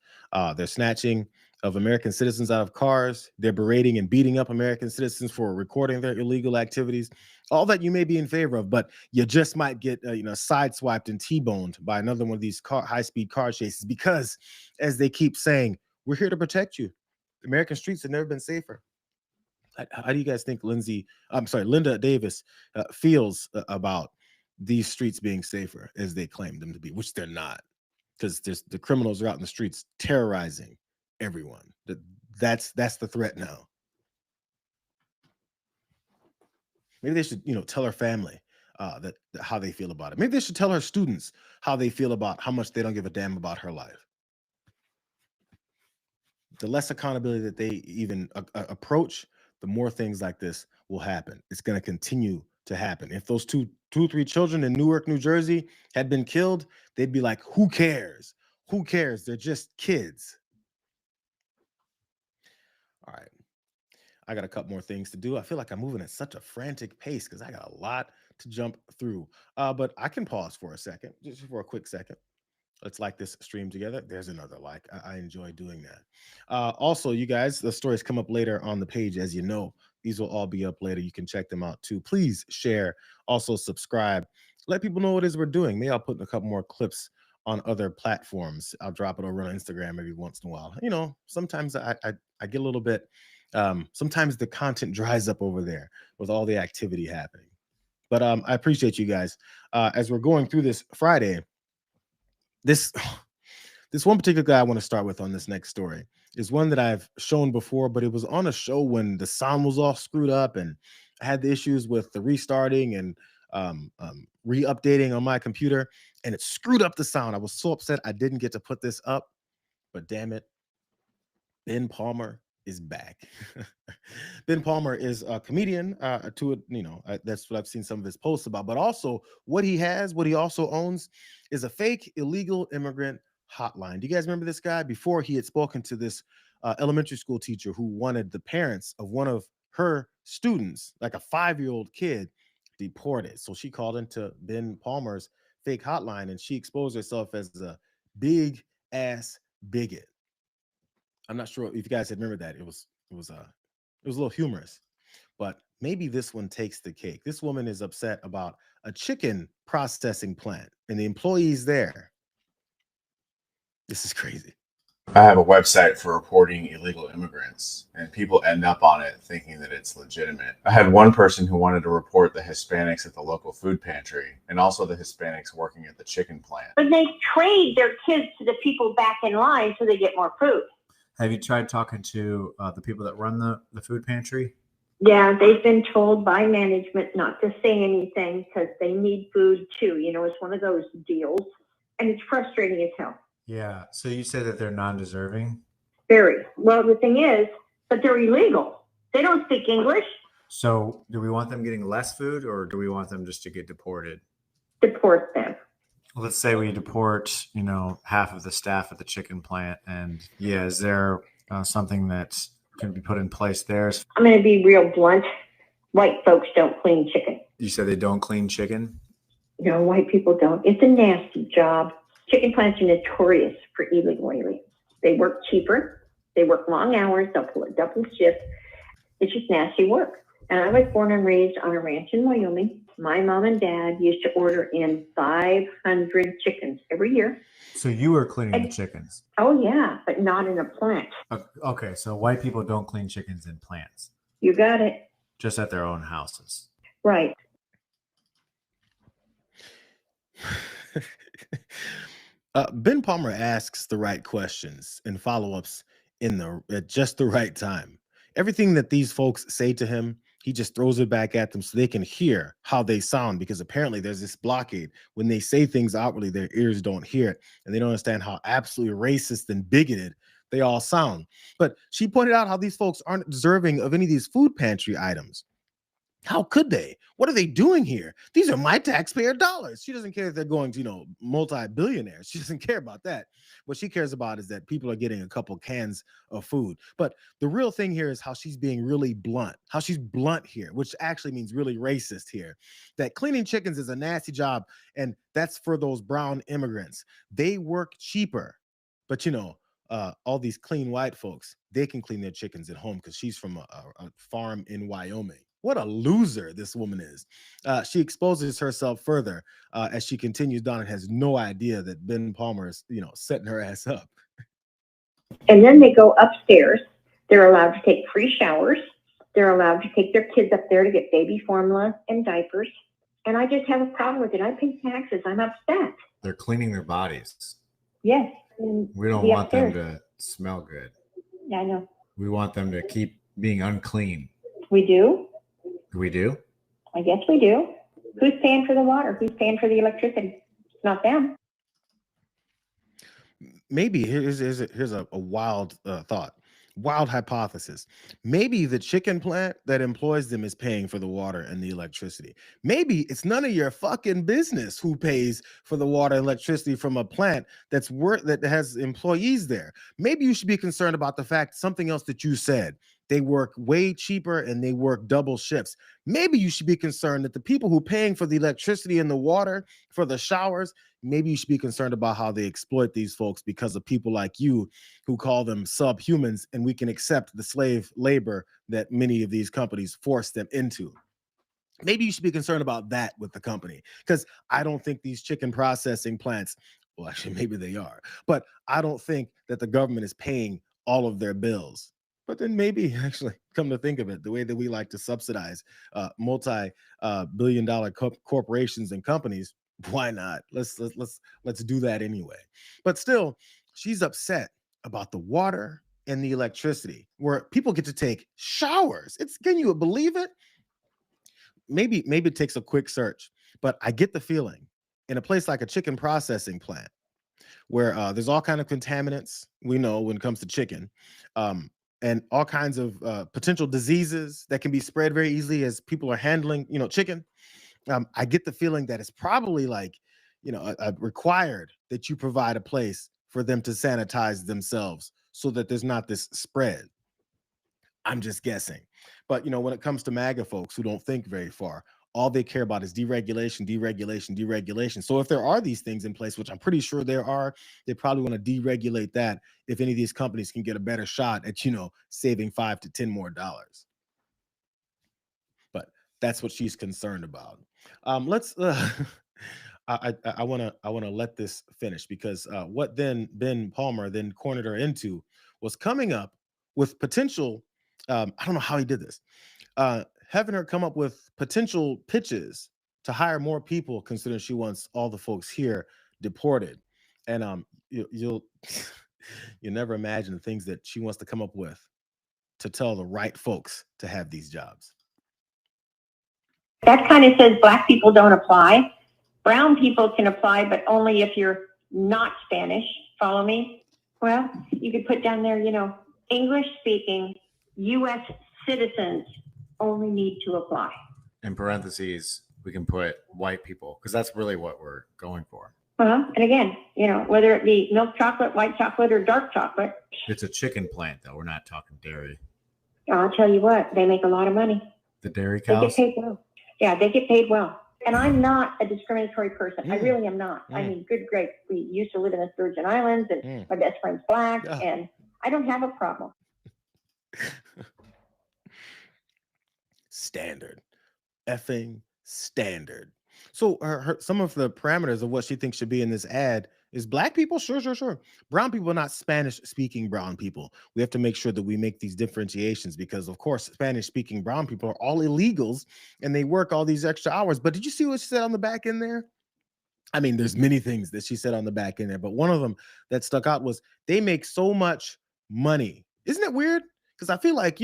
They're snatching of American citizens out of cars. They're berating and beating up American citizens for recording their illegal activities. All that you may be in favor of, but you just might get sideswiped and T-boned by another one of these high-speed car chases, because, as they keep saying, we're here to protect you. American streets have never been safer. How do you guys think Linda Davis feels about these streets being safer as they claim them to be, which they're not, because the criminals are out in the streets terrorizing everyone. that's the threat now. Maybe they should, tell her family that how they feel about it. Maybe they should tell her students how they feel about how much they don't give a damn about her life. The less accountability that they even approach, the more things like this will happen. It's going to continue to happen. If those two, 3 children in Newark, New Jersey had been killed, they'd be like, who cares? Who cares? They're just kids. All right. I got a couple more things to do. I feel like I'm moving at such a frantic pace because I got a lot to jump through. But I can pause for a second, just for a quick second. Let's like this stream together. There's another like. I enjoy doing that. Also, you guys, the stories come up later on the page, as you know. These will all be up later. You can check them out too. Please share. Also subscribe. Let people know what it is we're doing. Maybe I'll put a couple more clips on other platforms. I'll drop it over on Instagram every once in a while. Sometimes I get a little bit. Sometimes the content dries up over there with all the activity happening. But I appreciate you guys. As we're going through this Friday, this one particular guy I want to start with on this next story is one that I've shown before, but it was on a show when the sound was all screwed up and I had the issues with the restarting and re-updating on my computer, and it screwed up the sound. I was so upset I didn't get to put this up, but damn it, Ben Palmer is back. Ben Palmer is a comedian that's what I've seen some of his posts about, but also what he also owns is a fake illegal immigrant hotline. Do you guys remember this guy? Before, he had spoken to this elementary school teacher who wanted the parents of one of her students, like a 5-year-old kid, deported. So she called into Ben Palmer's fake hotline and she exposed herself as a big ass bigot. I'm not sure if you guys had remembered that. It was a little humorous, but maybe this one takes the cake. This woman is upset about a chicken processing plant and the employees there. This is crazy. I have a website for reporting illegal immigrants, and people end up on it thinking that it's legitimate. I had one person who wanted to report the Hispanics at the local food pantry and also the Hispanics working at the chicken plant. But they trade their kids to the people back in line so they get more food. Have you tried talking to the people that run the food pantry? Yeah, they've been told by management not to say anything because they need food too. It's one of those deals, and it's frustrating as hell. Yeah. So you say that they're non-deserving? Very. Well, the thing is, but they're illegal. They don't speak English. So do we want them getting less food or do we want them just to get deported? Deport them. Let's say we deport, half of the staff at the chicken plant. And is there something that can be put in place there? I'm going to be real blunt. White folks don't clean chicken. You said they don't clean chicken? No, white people don't. It's a nasty job. Chicken plants are notorious for illegal aliens. They work cheaper. They work long hours. They'll pull a double shift. It's just nasty work. And I was born and raised on a ranch in Wyoming. My mom and dad used to order in 500 chickens every year. So you were cleaning the chickens? Oh, yeah, but not in a plant. Okay, so white people don't clean chickens in plants? You got it. Just at their own houses? Right. Ben Palmer asks the right questions and follow-ups at just the right time. Everything that these folks say to him, he just throws it back at them so they can hear how they sound, because apparently there's this blockade. When they say things outwardly, their ears don't hear it, and they don't understand how absolutely racist and bigoted they all sound. But she pointed out how these folks aren't deserving of any of these food pantry items. How could they? What are they doing here? These are my taxpayer dollars. She doesn't care if they're going to, multi-billionaires. She doesn't care about that. What she cares about is that people are getting a couple cans of food. But the real thing here is how she's being really blunt, how she's blunt here, which actually means really racist here. That cleaning chickens is a nasty job, and that's for those brown immigrants. They work cheaper, but all these clean white folks, they can clean their chickens at home because she's from a farm in Wyoming. What a loser this woman is. She exposes herself further as she continues down and has no idea that Ben Palmer is, setting her ass up. And then they go upstairs. They're allowed to take free showers. They're allowed to take their kids up there to get baby formula and diapers. And I just have a problem with it. I pay taxes. I'm upset. They're cleaning their bodies. Yes. We don't want them to smell good. Yeah, I know. We want them to keep being unclean. We do? We do? I guess we do. Who's paying for the water? Who's paying for the electricity? It's not them. Maybe here's a wild thought, wild hypothesis. Maybe the chicken plant that employs them is paying for the water and the electricity. Maybe it's none of your fucking business who pays for the water and electricity from a plant that has employees there. Maybe you should be concerned about the fact something else that you said. They work way cheaper and they work double shifts. Maybe you should be concerned that the people who are paying for the electricity and the water for the showers, maybe you should be concerned about how they exploit these folks because of people like you who call them subhumans, and we can accept the slave labor that many of these companies force them into. Maybe you should be concerned about that with the company, because I don't think these chicken processing plants, well, actually, maybe they are, but I don't think that the government is paying all of their bills. But then maybe, actually, come to think of it, the way that we like to subsidize multi-billion-dollar corporations and companies, why not? Let's do that anyway. But still, she's upset about the water and the electricity, where people get to take showers. Can you believe it? Maybe it takes a quick search, but I get the feeling in a place like a chicken processing plant, where there's all kind of contaminants, we know, when it comes to chicken, and all kinds of potential diseases that can be spread very easily as people are handling, chicken. I get the feeling that it's probably like, required that you provide a place for them to sanitize themselves so that there's not this spread. I'm just guessing. But, when it comes to MAGA folks who don't think very far, all they care about is deregulation, deregulation, deregulation. So if there are these things in place, which I'm pretty sure there are, they probably want to deregulate that if any of these companies can get a better shot at, saving $5 to $10 more. But that's what she's concerned about. Let's I want to let this finish, because what then Ben Palmer then cornered her into was coming up with potential, I don't know how he did this, having her come up with potential pitches to hire more people, considering she wants all the folks here deported. And you'll never imagine the things that she wants to come up with to tell the right folks to have these jobs. That kind of says black people don't apply. Brown people can apply, but only if you're not Spanish. Follow me? Well, you could put down there, English-speaking U.S. citizens only need to apply. In parentheses, we can put white people, because that's really what we're going for. And again, whether it be milk chocolate, white chocolate, or dark chocolate. It's a chicken plant, though. We're not talking dairy. I'll tell you what, they make a lot of money. The dairy They cows? get paid well. Yeah, they get paid well. And I'm not a discriminatory person. I really am not. I mean, good grief. We used to live in the Virgin Islands, and my best friend's black, and I don't have a problem. Standard. Effing standard. So some of the parameters of what she thinks should be in this ad is black people. Sure. Brown people, not Spanish speaking brown people. We have to make sure that we make these differentiations, because of course, Spanish speaking brown people are all illegals and they work all these extra hours. But did you see what she said on the back end there? I mean, there's many things that she said on the back end there, but one of them that stuck out was they make so much money. Isn't it weird? Because I feel like,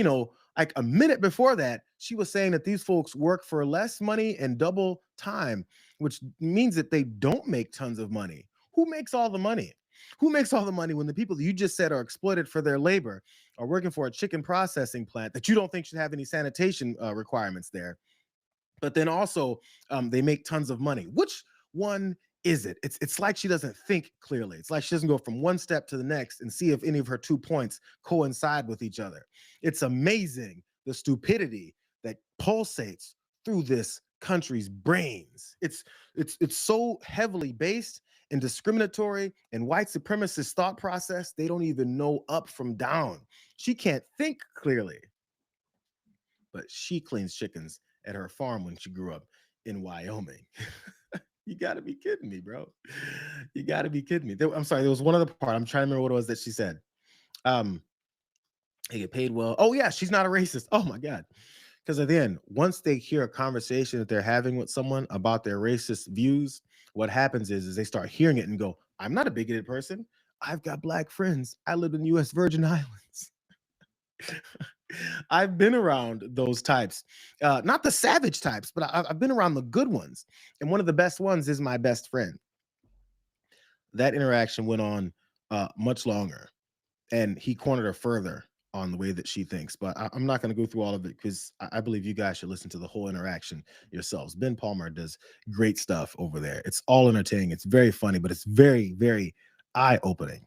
like a minute before that, she was saying that these folks work for less money and double time, which means that they don't make tons of money. Who makes all the money? Who makes all the money when the people that you just said are exploited for their labor are working for a chicken processing plant that you don't think should have any sanitation requirements there? But then also they make tons of money. Which one is it? It's like she doesn't think clearly. It's like she doesn't go from one step to the next and see if any of her 2 points coincide with each other. It's amazing the stupidity that pulsates through this country's brains. It's so heavily based in discriminatory and white supremacist thought process, they don't even know up from down. She can't think clearly. But she cleans chickens at her farm when she grew up in Wyoming. You got to be kidding me, bro. You got to be kidding me. I'm sorry, there was one other part. I'm trying to remember what it was that she said. They get paid well. Oh, yeah, she's not a racist. Oh, my God. Because at the end, once they hear a conversation that they're having with someone about their racist views, what happens is they start hearing it and go, I'm not a bigoted person. I've got black friends. I live in the U.S. Virgin Islands. I've been around those types, not the savage types, but I've been around the good ones. And one of the best ones is my best friend. That interaction went on much longer, and he cornered her further on the way that she thinks. But I'm not going to go through all of it because I believe you guys should listen to the whole interaction yourselves. Ben Palmer does great stuff over there. It's all entertaining. It's very funny, but it's very, very eye-opening.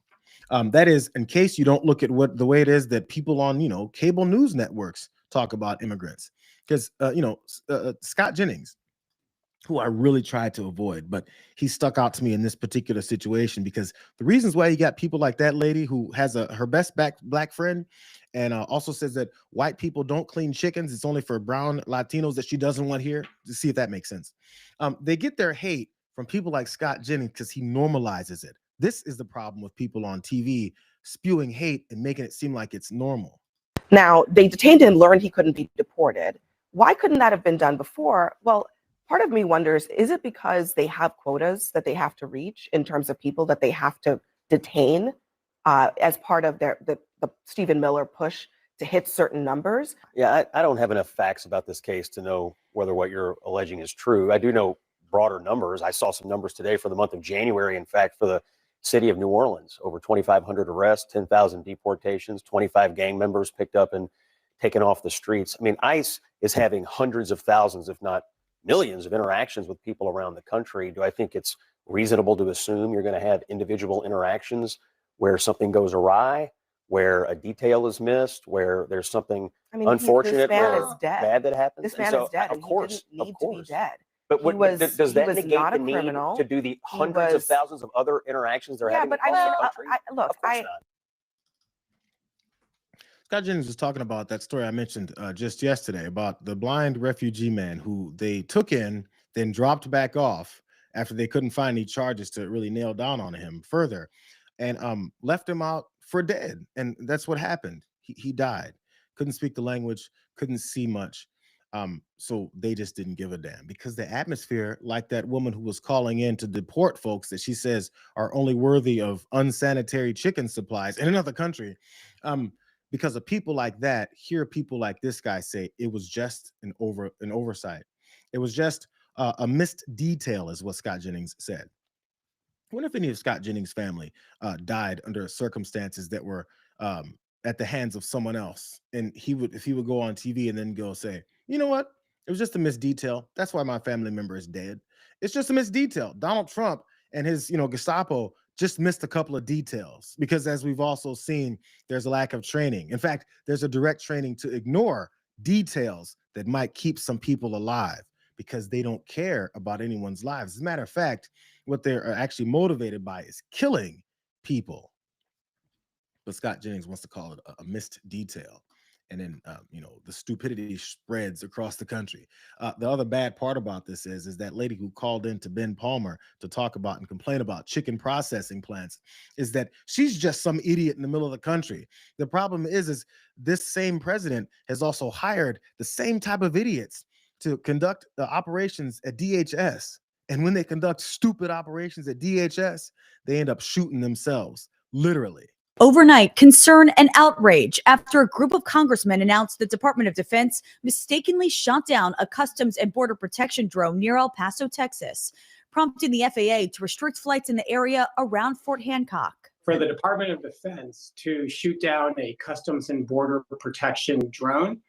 That is, in case you don't look at what the way it is that people on, cable news networks talk about immigrants. Because, Scott Jennings, who I really tried to avoid, but he stuck out to me in this particular situation because the reasons why you got people like that lady who has her best black friend and also says that white people don't clean chickens. It's only for brown Latinos that she doesn't want here. To see if that makes sense. They get their hate from people like Scott Jennings because he normalizes it. This is the problem with people on TV spewing hate and making it seem like it's normal. Now, they detained him, learned he couldn't be deported. Why couldn't that have been done before? Well, part of me wonders, is it because they have quotas that they have to reach in terms of people that they have to detain as part of the Stephen Miller push to hit certain numbers? Yeah, I don't have enough facts about this case to know whether what you're alleging is true. I do know broader numbers. I saw some numbers today for the month of January, in fact, for the city of New Orleans, over 2,500 arrests, 10,000 deportations, 25 gang members picked up and taken off the streets. I mean, ICE is having hundreds of thousands, if not millions of interactions with people around the country. Do I think it's reasonable to assume you're going to have individual interactions where something goes awry, where a detail is missed, where there's something unfortunate or bad that happens? This man is dead. Of course, he didn't need to be dead. But does that negate the need criminal. to do the hundreds of thousands of other interactions they're having across the country? Look, of course not. Scott Jennings was talking about that story I mentioned just yesterday about the blind refugee man who they took in, then dropped back off after they couldn't find any charges to really nail down on him further, and left him out for dead. And that's what happened. He died. Couldn't speak the language, couldn't see much. So they just didn't give a damn because the atmosphere, like that woman who was calling in to deport folks that she says are only worthy of unsanitary chicken supplies in another country, because of people like that, hear people like this guy say it was just an oversight. It was just a missed detail, is what Scott Jennings said. I wonder if any of Scott Jennings' family died under circumstances that were at the hands of someone else, and if he would go on TV and then go say, you know what? It was just a missed detail. That's why my family member is dead. It's just a missed detail. Donald Trump and his, Gestapo just missed a couple of details because, as we've also seen, there's a lack of training. In fact, there's a direct training to ignore details that might keep some people alive because they don't care about anyone's lives. As a matter of fact, what they're actually motivated by is killing people. But Scott Jennings wants to call it a missed detail. And then, the stupidity spreads across the country. The other bad part about this is that lady who called in to Ben Palmer to talk about and complain about chicken processing plants is that she's just some idiot in the middle of the country. The problem is this same president has also hired the same type of idiots to conduct the operations at DHS. And when they conduct stupid operations at DHS, they end up shooting themselves, literally. Overnight, concern and outrage after a group of congressmen announced the Department of Defense mistakenly shot down a Customs and Border Protection drone near El Paso, Texas, prompting the FAA to restrict flights in the area around Fort Hancock. For the Department of Defense to shoot down a Customs and Border Protection drone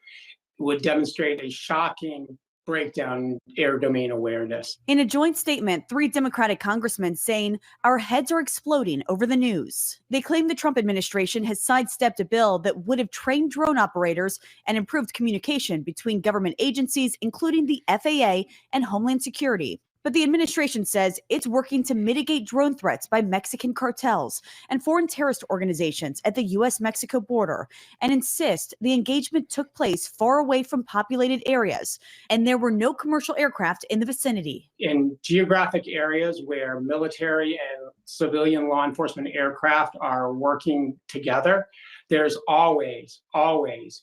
would demonstrate a shocking breakdown in air domain awareness. In a joint statement, 3 Democratic congressmen saying our heads are exploding over the news. They claim the Trump administration has sidestepped a bill that would have trained drone operators and improved communication between government agencies, including the FAA and Homeland Security. But the administration says it's working to mitigate drone threats by Mexican cartels and foreign terrorist organizations at the U.S.-Mexico border, and insist the engagement took place far away from populated areas, and there were no commercial aircraft in the vicinity. In geographic areas where military and civilian law enforcement aircraft are working together, there's always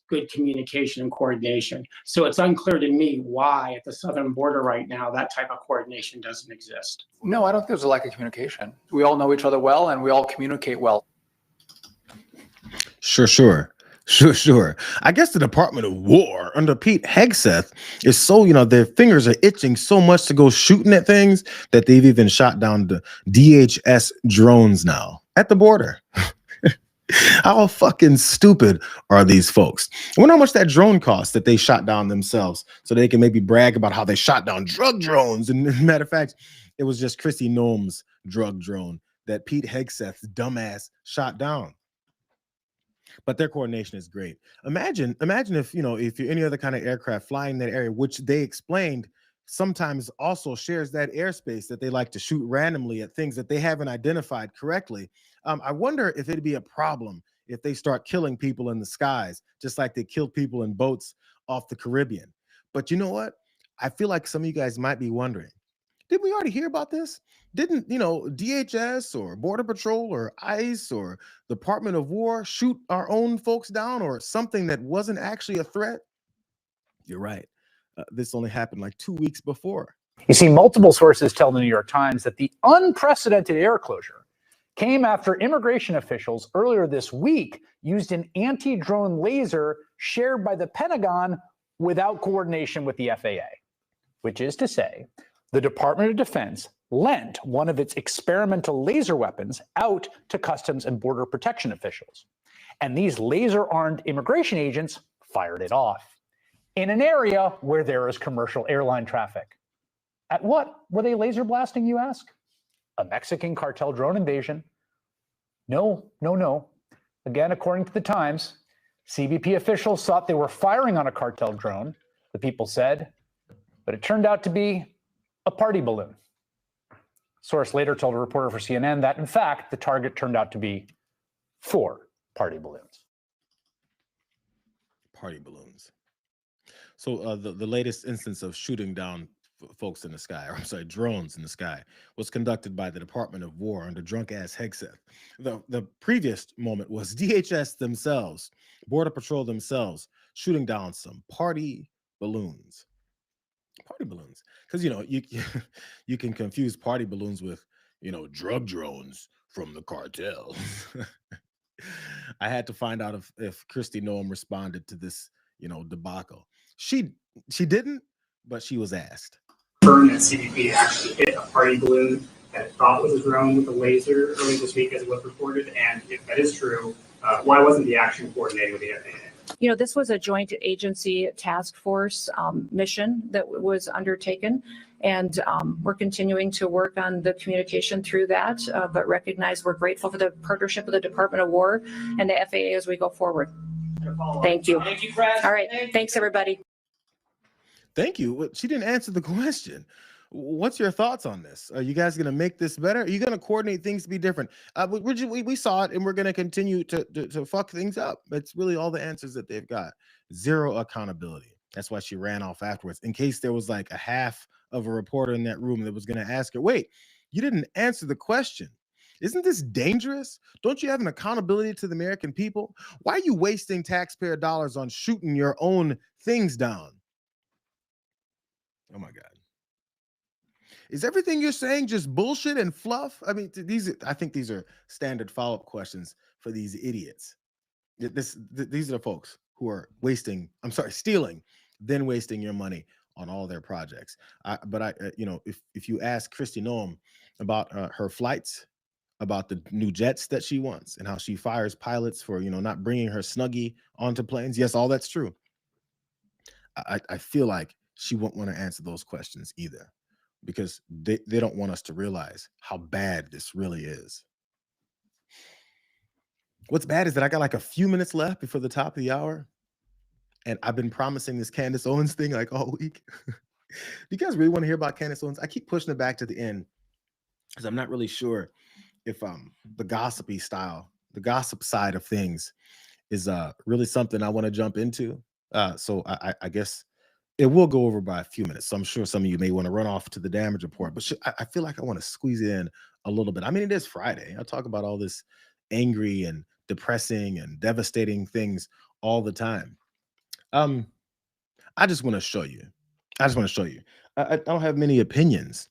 good communication and coordination. So it's unclear to me why at the southern border right now that type of coordination doesn't exist. No, I don't think there's a lack of communication. We all know each other well and we all communicate well. Sure. Sure. I guess the Department of War under Pete Hegseth is so, their fingers are itching so much to go shooting at things that they've even shot down the DHS drones now at the border. How fucking stupid are these folks? I wonder how much that drone cost that they shot down themselves so they can maybe brag about how they shot down drug drones. And matter of fact, it was just Kristi Noem's drug drone that Pete Hegseth's dumbass shot down. But their coordination is great. Imagine if if you're any other kind of aircraft flying that area, which they explained sometimes also shares that airspace that they like to shoot randomly at things that they haven't identified correctly. I wonder if it'd be a problem if they start killing people in the skies, just like they killed people in boats off the Caribbean. But you know what? I feel like some of you guys might be wondering, didn't we already hear about this? Didn't, DHS or Border Patrol or ICE or Department of War shoot our own folks down or something that wasn't actually a threat? You're right. This only happened like 2 weeks before. You see, multiple sources tell the New York Times that the unprecedented air closure came after immigration officials earlier this week used an anti-drone laser shared by the Pentagon without coordination with the FAA, which is to say, the Department of Defense lent one of its experimental laser weapons out to Customs and Border Protection officials. And these laser-armed immigration agents fired it off in an area where there is commercial airline traffic. At what were they laser blasting, you ask? A Mexican cartel drone invasion? No. Again, according to the Times, CBP officials thought they were firing on a cartel drone, the people said, but it turned out to be a party balloon. Source later told a reporter for CNN that, in fact, the target turned out to be 4 party balloons. Party balloons. So the latest instance of shooting down folks in the sky, or I'm sorry, drones in the sky, was conducted by the Department of War under drunk-ass Hegseth. The previous moment was DHS themselves, Border Patrol themselves, shooting down some party balloons. Party balloons. Because, you can confuse party balloons with, drug drones from the cartel. I had to find out if Kristi Noem responded to this, debacle. She didn't, but she was asked. Confirmed that CBP actually hit a party balloon that it thought was a drone with a laser early this week, as it was reported. And if that is true, why wasn't the action coordinated with the FAA? This was a joint agency task force mission that was undertaken, and we're continuing to work on the communication through that, but recognize we're grateful for the partnership of the Department of War and the FAA as we go forward. Thank you. Thank you, Chris. All right. Thanks, everybody. Thank you. She didn't answer the question. What's your thoughts on this? Are you guys going to make this better? Are you going to coordinate things to be different? We saw it, and we're going to continue to fuck things up. That's really all the answers that they've got. Zero accountability. That's why she ran off afterwards, in case there was like a half of a reporter in that room that was going to ask her, wait, you didn't answer the question. Isn't this dangerous? Don't you have an accountability to the American people? Why are you wasting taxpayer dollars on shooting your own things down? Oh my God. Is everything you're saying just bullshit and fluff? I mean, I think these are standard follow-up questions for these idiots. These are the folks who are stealing, then wasting your money on all their projects. If you ask Kristi Noem about her flights, about the new jets that she wants, and how she fires pilots for not bringing her Snuggie onto planes, yes, all that's true. I feel like she won't want to answer those questions either, because they don't want us to realize how bad this really is. What's bad is that I got like a few minutes left before the top of the hour, and I've been promising this Candace Owens thing like all week. Do you guys really want to hear about Candace Owens? I keep pushing it back to the end because I'm not really sure if the gossip side of things is really something I want to jump into. So I guess it will go over by a few minutes. So I'm sure some of you may want to run off to the damage report, but I feel like I want to squeeze it in a little bit. I mean, it is Friday. I talk about all this angry and depressing and devastating things all the time. I just want to show you. I don't have many opinions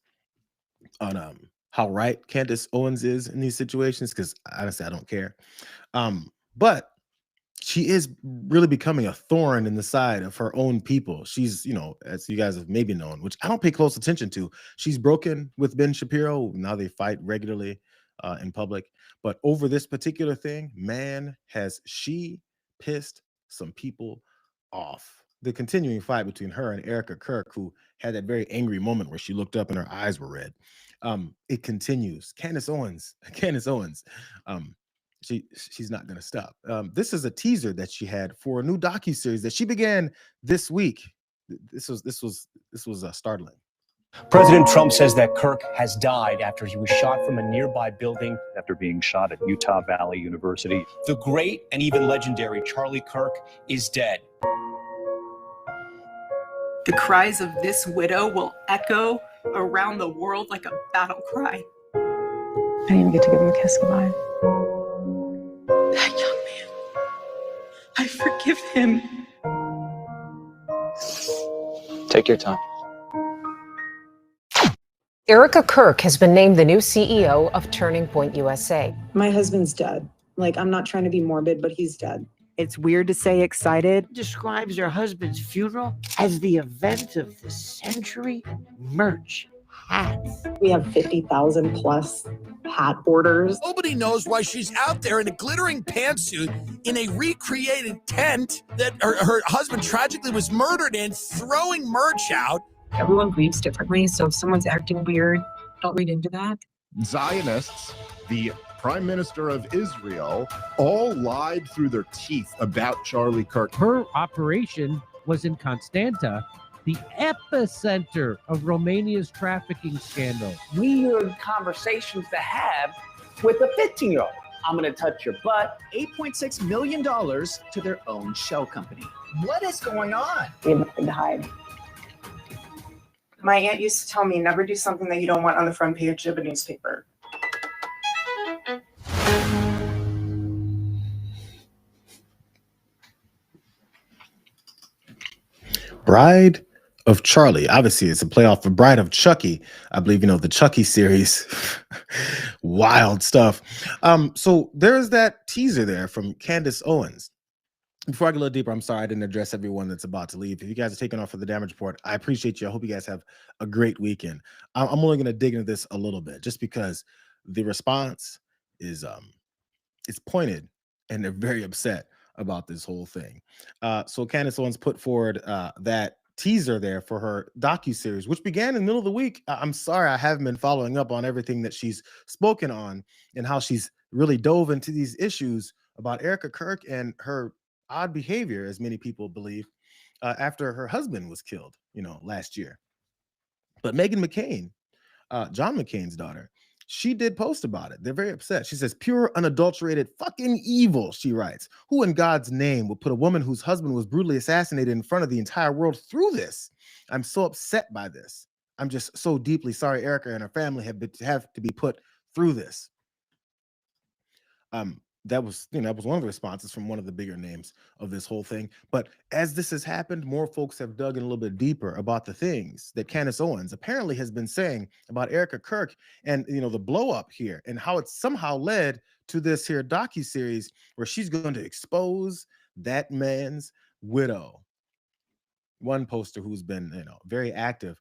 on how right Candace Owens is in these situations, because honestly, I don't care. But she is really becoming a thorn in the side of her own people. She's, as you guys have maybe known, which I don't pay close attention to, she's broken with Ben Shapiro. Now they fight regularly in public. But over this particular thing, man, has she pissed some people off. The continuing fight between her and Erica Kirk, who had that very angry moment where she looked up and her eyes were red. It continues. Candace Owens. She's not going to stop. This is a teaser that she had for a new docuseries that she began this week. This was startling. President Trump says that Kirk has died after he was shot from a nearby building after being shot at Utah Valley University. The great and even legendary Charlie Kirk is dead. The cries of this widow will echo around the world like a battle cry. I didn't even get to give him a kiss goodbye. That young man, I forgive him. Take your time. Erica Kirk has been named the new CEO of Turning Point USA. My husband's dead. I'm not trying to be morbid, but he's dead. It's weird to say excited. Describes her husband's funeral as the event of the century. Merch, hats. We have 50,000 plus hat orders. Nobody knows why she's out there in a glittering pantsuit in a recreated tent that her husband tragically was murdered in, throwing merch out. Everyone grieves differently, so if someone's acting weird, don't read into that. Zionists, the Prime Minister of Israel, all lied through their teeth about Charlie Kirk. Her operation was in Constanta, the epicenter of Romania's trafficking scandal. Weird conversations to have with a 15-year-old. I'm going to touch your butt. $8.6 million to their own shell company. What is going on? We have nothing to hide. My aunt used to tell me, never do something that you don't want on the front page of a newspaper. Bride of Charlie. Obviously, it's a playoff for Bride of Chucky. I believe, the Chucky series. Wild stuff. So there's that teaser there from Candace Owens. Before I go a little deeper, I'm sorry I didn't address everyone that's about to leave. If you guys are taking off for the damage report, I appreciate you. I hope you guys have a great weekend. I'm only going to dig into this a little bit just because the response is it's pointed and they're very upset about this whole thing. So Candace Owens put forward that teaser there for her docuseries, which began in the middle of the week. I'm sorry I haven't been following up on everything that she's spoken on and how she's really dove into these issues about Erica Kirk and her odd behavior, as many people believe, after her husband was killed, last year. But Meghan McCain, John McCain's daughter, she did post about it. They're very upset. She says, pure, unadulterated fucking evil, she writes. Who in God's name would put a woman whose husband was brutally assassinated in front of the entire world through this? I'm so upset by this. I'm just so deeply sorry Erica and her family have to be put through this. That was one of the responses from one of the bigger names of this whole thing. But as this has happened, more folks have dug in a little bit deeper about the things that Candace Owens apparently has been saying about Erica Kirk and, the blow up here and how it somehow led to this here docuseries where she's going to expose that man's widow. One poster who's been, very active,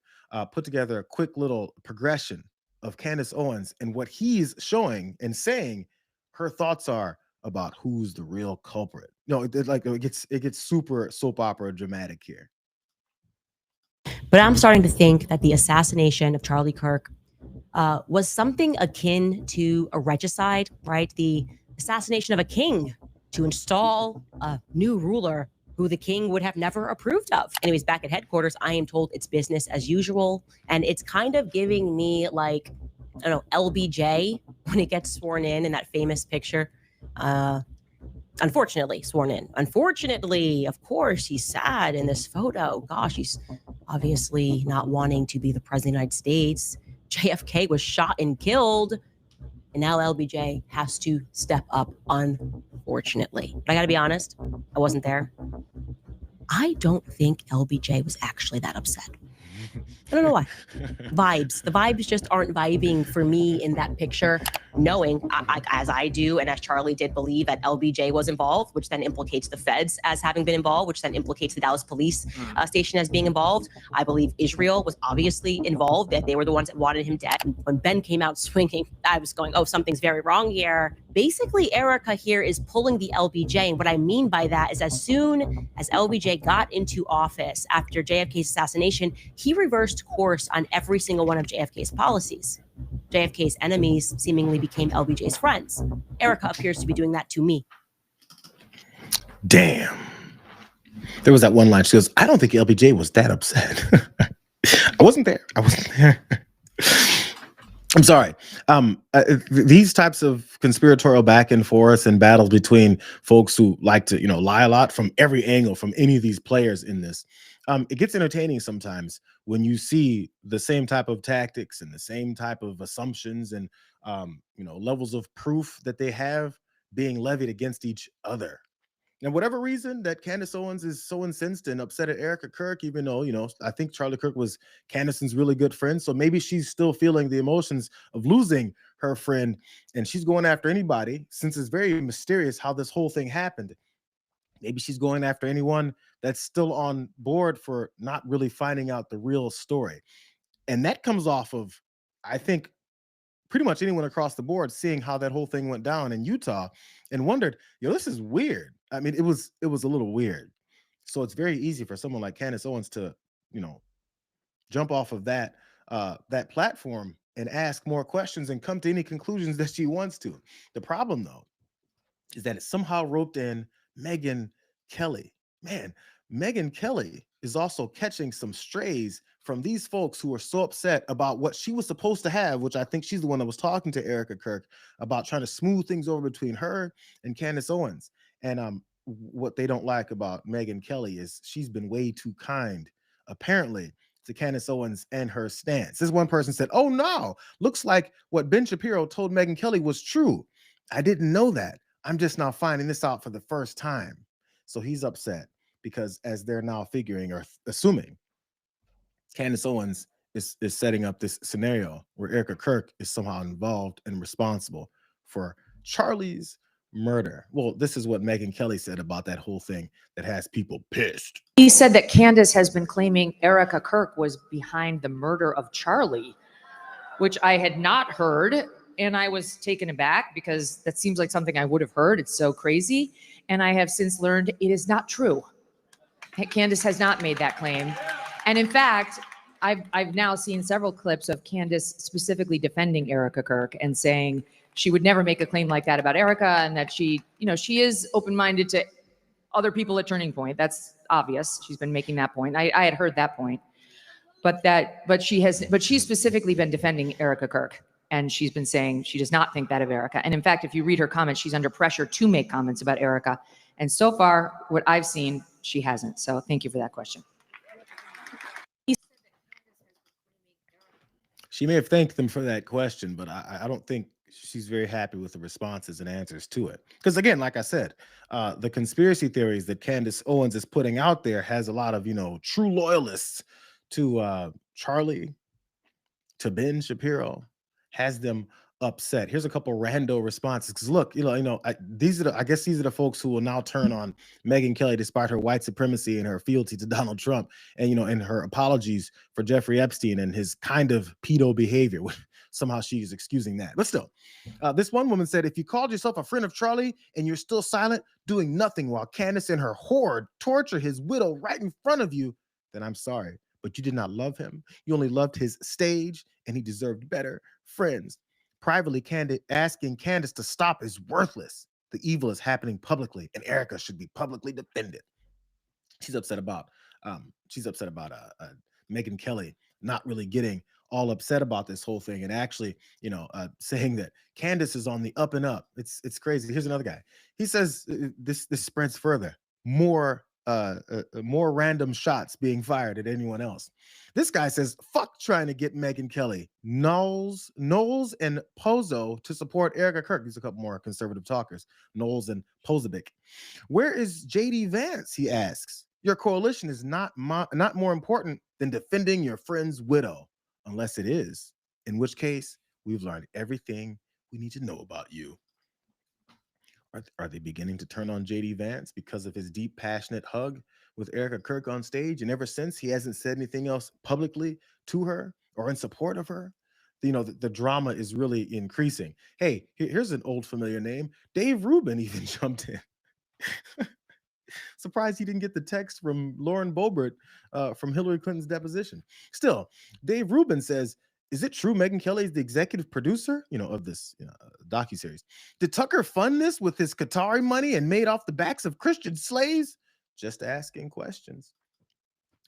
put together a quick little progression of Candace Owens and what he's showing and saying her thoughts are about who's the real culprit. It gets super soap opera dramatic here. But I'm starting to think that the assassination of Charlie Kirk was something akin to a regicide, right? The assassination of a king to install a new ruler who the king would have never approved of. Anyways, back at headquarters, I am told it's business as usual. And it's kind of giving me LBJ when he gets sworn in that famous picture. Unfortunately sworn in. Unfortunately, of course, he's sad in this photo. Gosh, he's obviously not wanting to be the president of the United States. JFK was shot and killed. And now LBJ has to step up, unfortunately. But I got to be honest, I wasn't there. I don't think LBJ was actually that upset. I don't know why. Vibes. The vibes just aren't vibing for me in that picture, knowing, as I do, and as Charlie did believe that LBJ was involved, which then implicates the feds as having been involved, which then implicates the Dallas police station as being involved. I believe Israel was obviously involved, that they were the ones that wanted him dead. And when Ben came out swinging, I was going, oh, something's very wrong here. Basically, Erica here is pulling the LBJ. And what I mean by that is as soon as LBJ got into office after JFK's assassination, he reversed course on every single one of JFK's policies. JFK's enemies seemingly became LBJ's friends. Erica appears to be doing that to me. Damn. There was that one line. She goes, I don't think LBJ was that upset. I wasn't there. I'm sorry. These types of conspiratorial back and forth and battles between folks who like to, lie a lot from every angle, from any of these players in this, it gets entertaining sometimes when you see the same type of tactics and the same type of assumptions and, levels of proof that they have being levied against each other. And whatever reason that Candace Owens is so incensed and upset at Erica Kirk, even though, I think Charlie Kirk was Candace's really good friend. So maybe she's still feeling the emotions of losing her friend. And she's going after anybody, since it's very mysterious how this whole thing happened. Maybe she's going after anyone that's still on board for not really finding out the real story. And that comes off of, I think, pretty much anyone across the board seeing how that whole thing went down in Utah and wondered, this is weird. I mean, it was a little weird. So it's very easy for someone like Candace Owens to, jump off of that platform and ask more questions and come to any conclusions that she wants to. The problem, though, is that it somehow roped in Megyn Kelly. Man, Megyn Kelly is also catching some strays from these folks who are so upset about what she was supposed to have, which I think she's the one that was talking to Erica Kirk about trying to smooth things over between her and Candace Owens. And what they don't like about Megyn Kelly is she's been way too kind, apparently, to Candace Owens and her stance. This one person said, oh no, looks like what Ben Shapiro told Megyn Kelly was true. I didn't know that. I'm just now finding this out for the first time. So he's upset because as they're now figuring or assuming, Candace Owens is setting up this scenario where Erica Kirk is somehow involved and responsible for Charlie's murder. Well, this is what Megyn Kelly said about that whole thing that has people pissed. He said that Candace has been claiming Erica Kirk was behind the murder of Charlie, which I had not heard. And I was taken aback because that seems like something I would have heard. It's so crazy. And I have since learned it is not true. Candace has not made that claim. And in fact, I've now seen several clips of Candace specifically defending Erica Kirk and saying she would never make a claim like that about Erica, and that she is open-minded to other people at Turning Point. That's obvious. She's been making that point. I had heard that point, but she's specifically been defending Erica Kirk, and she's been saying she does not think that of Erica. And in fact, if you read her comments, she's under pressure to make comments about Erica. And so far, what I've seen, she hasn't. So thank you for that question. She may have thanked them for that question, but I don't think she's very happy with the responses and answers to it. Because again, like I said, the conspiracy theories that Candace Owens is putting out there has a lot of, true loyalists to Charlie, to Ben Shapiro, has them upset. Here's a couple rando responses. Because look, these are the folks who will now turn on Megyn Kelly despite her white supremacy and her fealty to Donald Trump, and and her apologies for Jeffrey Epstein and his kind of pedo behavior. Somehow she's excusing that. But still, this one woman said, if you called yourself a friend of Charlie and you're still silent, doing nothing while Candace and her horde torture his widow right in front of you, then I'm sorry, but you did not love him. You only loved his stage, and he deserved better friends. Privately, asking Candace to stop is worthless. The evil is happening publicly, and Erica should be publicly defended. She's upset about Megyn Kelly not really getting all upset about this whole thing, and actually, saying that Candace is on the up and up. It's crazy. Here's another guy. He says this spreads further. More random shots being fired at anyone else. This guy says, fuck trying to get Megyn Kelly, Knowles and Pozo to support Erica Kirk. These are a couple more conservative talkers, Knowles and Pozovic. Where is JD Vance, he asks. Your coalition is not more important than defending your friend's widow, unless it is, in which case we've learned everything we need to know about you. Are they beginning to turn on JD Vance because of his deep, passionate hug with Erica Kirk on stage? And ever since, he hasn't said anything else publicly to her or in support of her. You know, the drama is really increasing. Hey, here's an old familiar name. Dave Rubin even jumped in. Surprised he didn't get the text from Lauren Boebert from Hillary Clinton's deposition. Still, Dave Rubin says, is it true Megyn Kelly is the executive producer, of this docuseries? Did Tucker fund this with his Qatari money and made off the backs of Christian slaves? Just asking questions.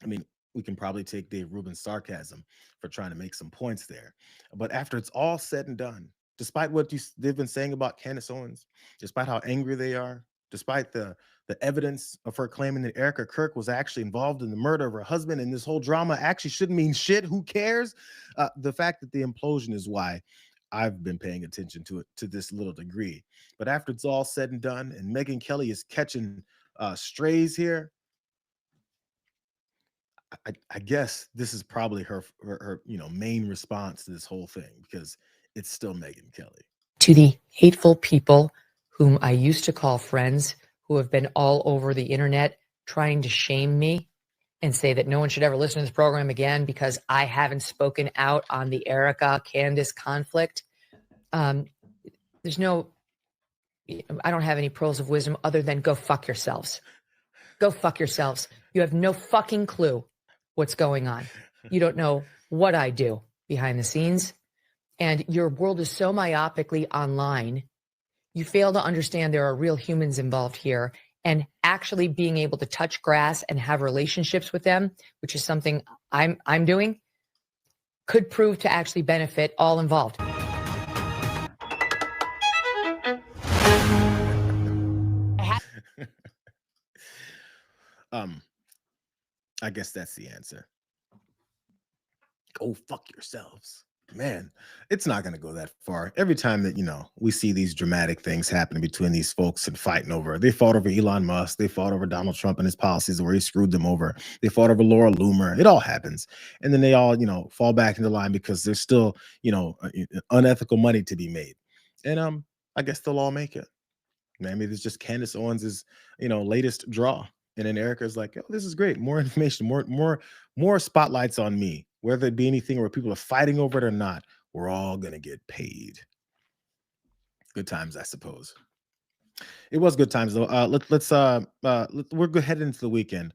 I mean, we can probably take Dave Rubin's sarcasm for trying to make some points there. But after it's all said and done, despite what they've been saying about Candace Owens, despite how angry they are, despite the evidence of her claiming that Erica Kirk was actually involved in the murder of her husband, and this whole drama actually shouldn't mean shit. Who cares? The fact that the implosion is why I've been paying attention to it to this little degree. But after it's all said and done, and Megyn Kelly is catching strays here, I guess this is probably her main response to this whole thing, because it's still Megyn Kelly. To the hateful people whom I used to call friends, who have been all over the internet trying to shame me and say that no one should ever listen to this program again because I haven't spoken out on the Erica Candace conflict. I don't have any pearls of wisdom other than go fuck yourselves. Go fuck yourselves. You have no fucking clue what's going on. You don't know what I do behind the scenes. And your world is so myopically online. You fail to understand there are real humans involved here, and actually being able to touch grass and have relationships with them, which is something I'm doing, could prove to actually benefit all involved. I guess that's the answer. Go fuck yourselves. Man, it's not going to go that far. Every time that, we see these dramatic things happening between these folks and fighting over, they fought over Elon Musk, they fought over Donald Trump and his policies where he screwed them over. They fought over Laura Loomer. It all happens. And then they all, fall back into line because there's still, unethical money to be made. And I guess they'll all make it. Maybe it's just Candace Owens's, latest draw. And then Erica's like, oh, this is great. More information, more spotlights on me. Whether it be anything where people are fighting over it or not, we're all going to get paid. Good times, I suppose. It was good times, though. We're heading into the weekend.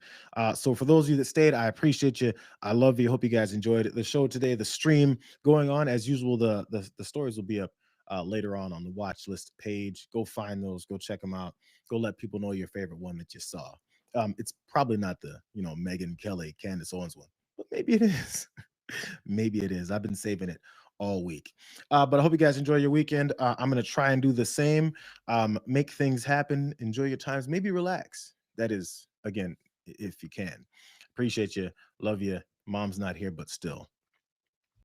So for those of you that stayed, I appreciate you. I love you. Hope you guys enjoyed the show today. The stream going on as usual. The stories will be up later on the watch list page. Go find those. Go check them out. Go let people know your favorite one that you saw. It's probably not the Megyn Kelly, Candace Owens one, but maybe it is. Maybe it is. I've been saving it all week. But I hope you guys enjoy your weekend. I'm going to try and do the same. Make things happen. Enjoy your times. Maybe relax. That is, again, if you can. Appreciate you. Love you. Mom's not here, but still.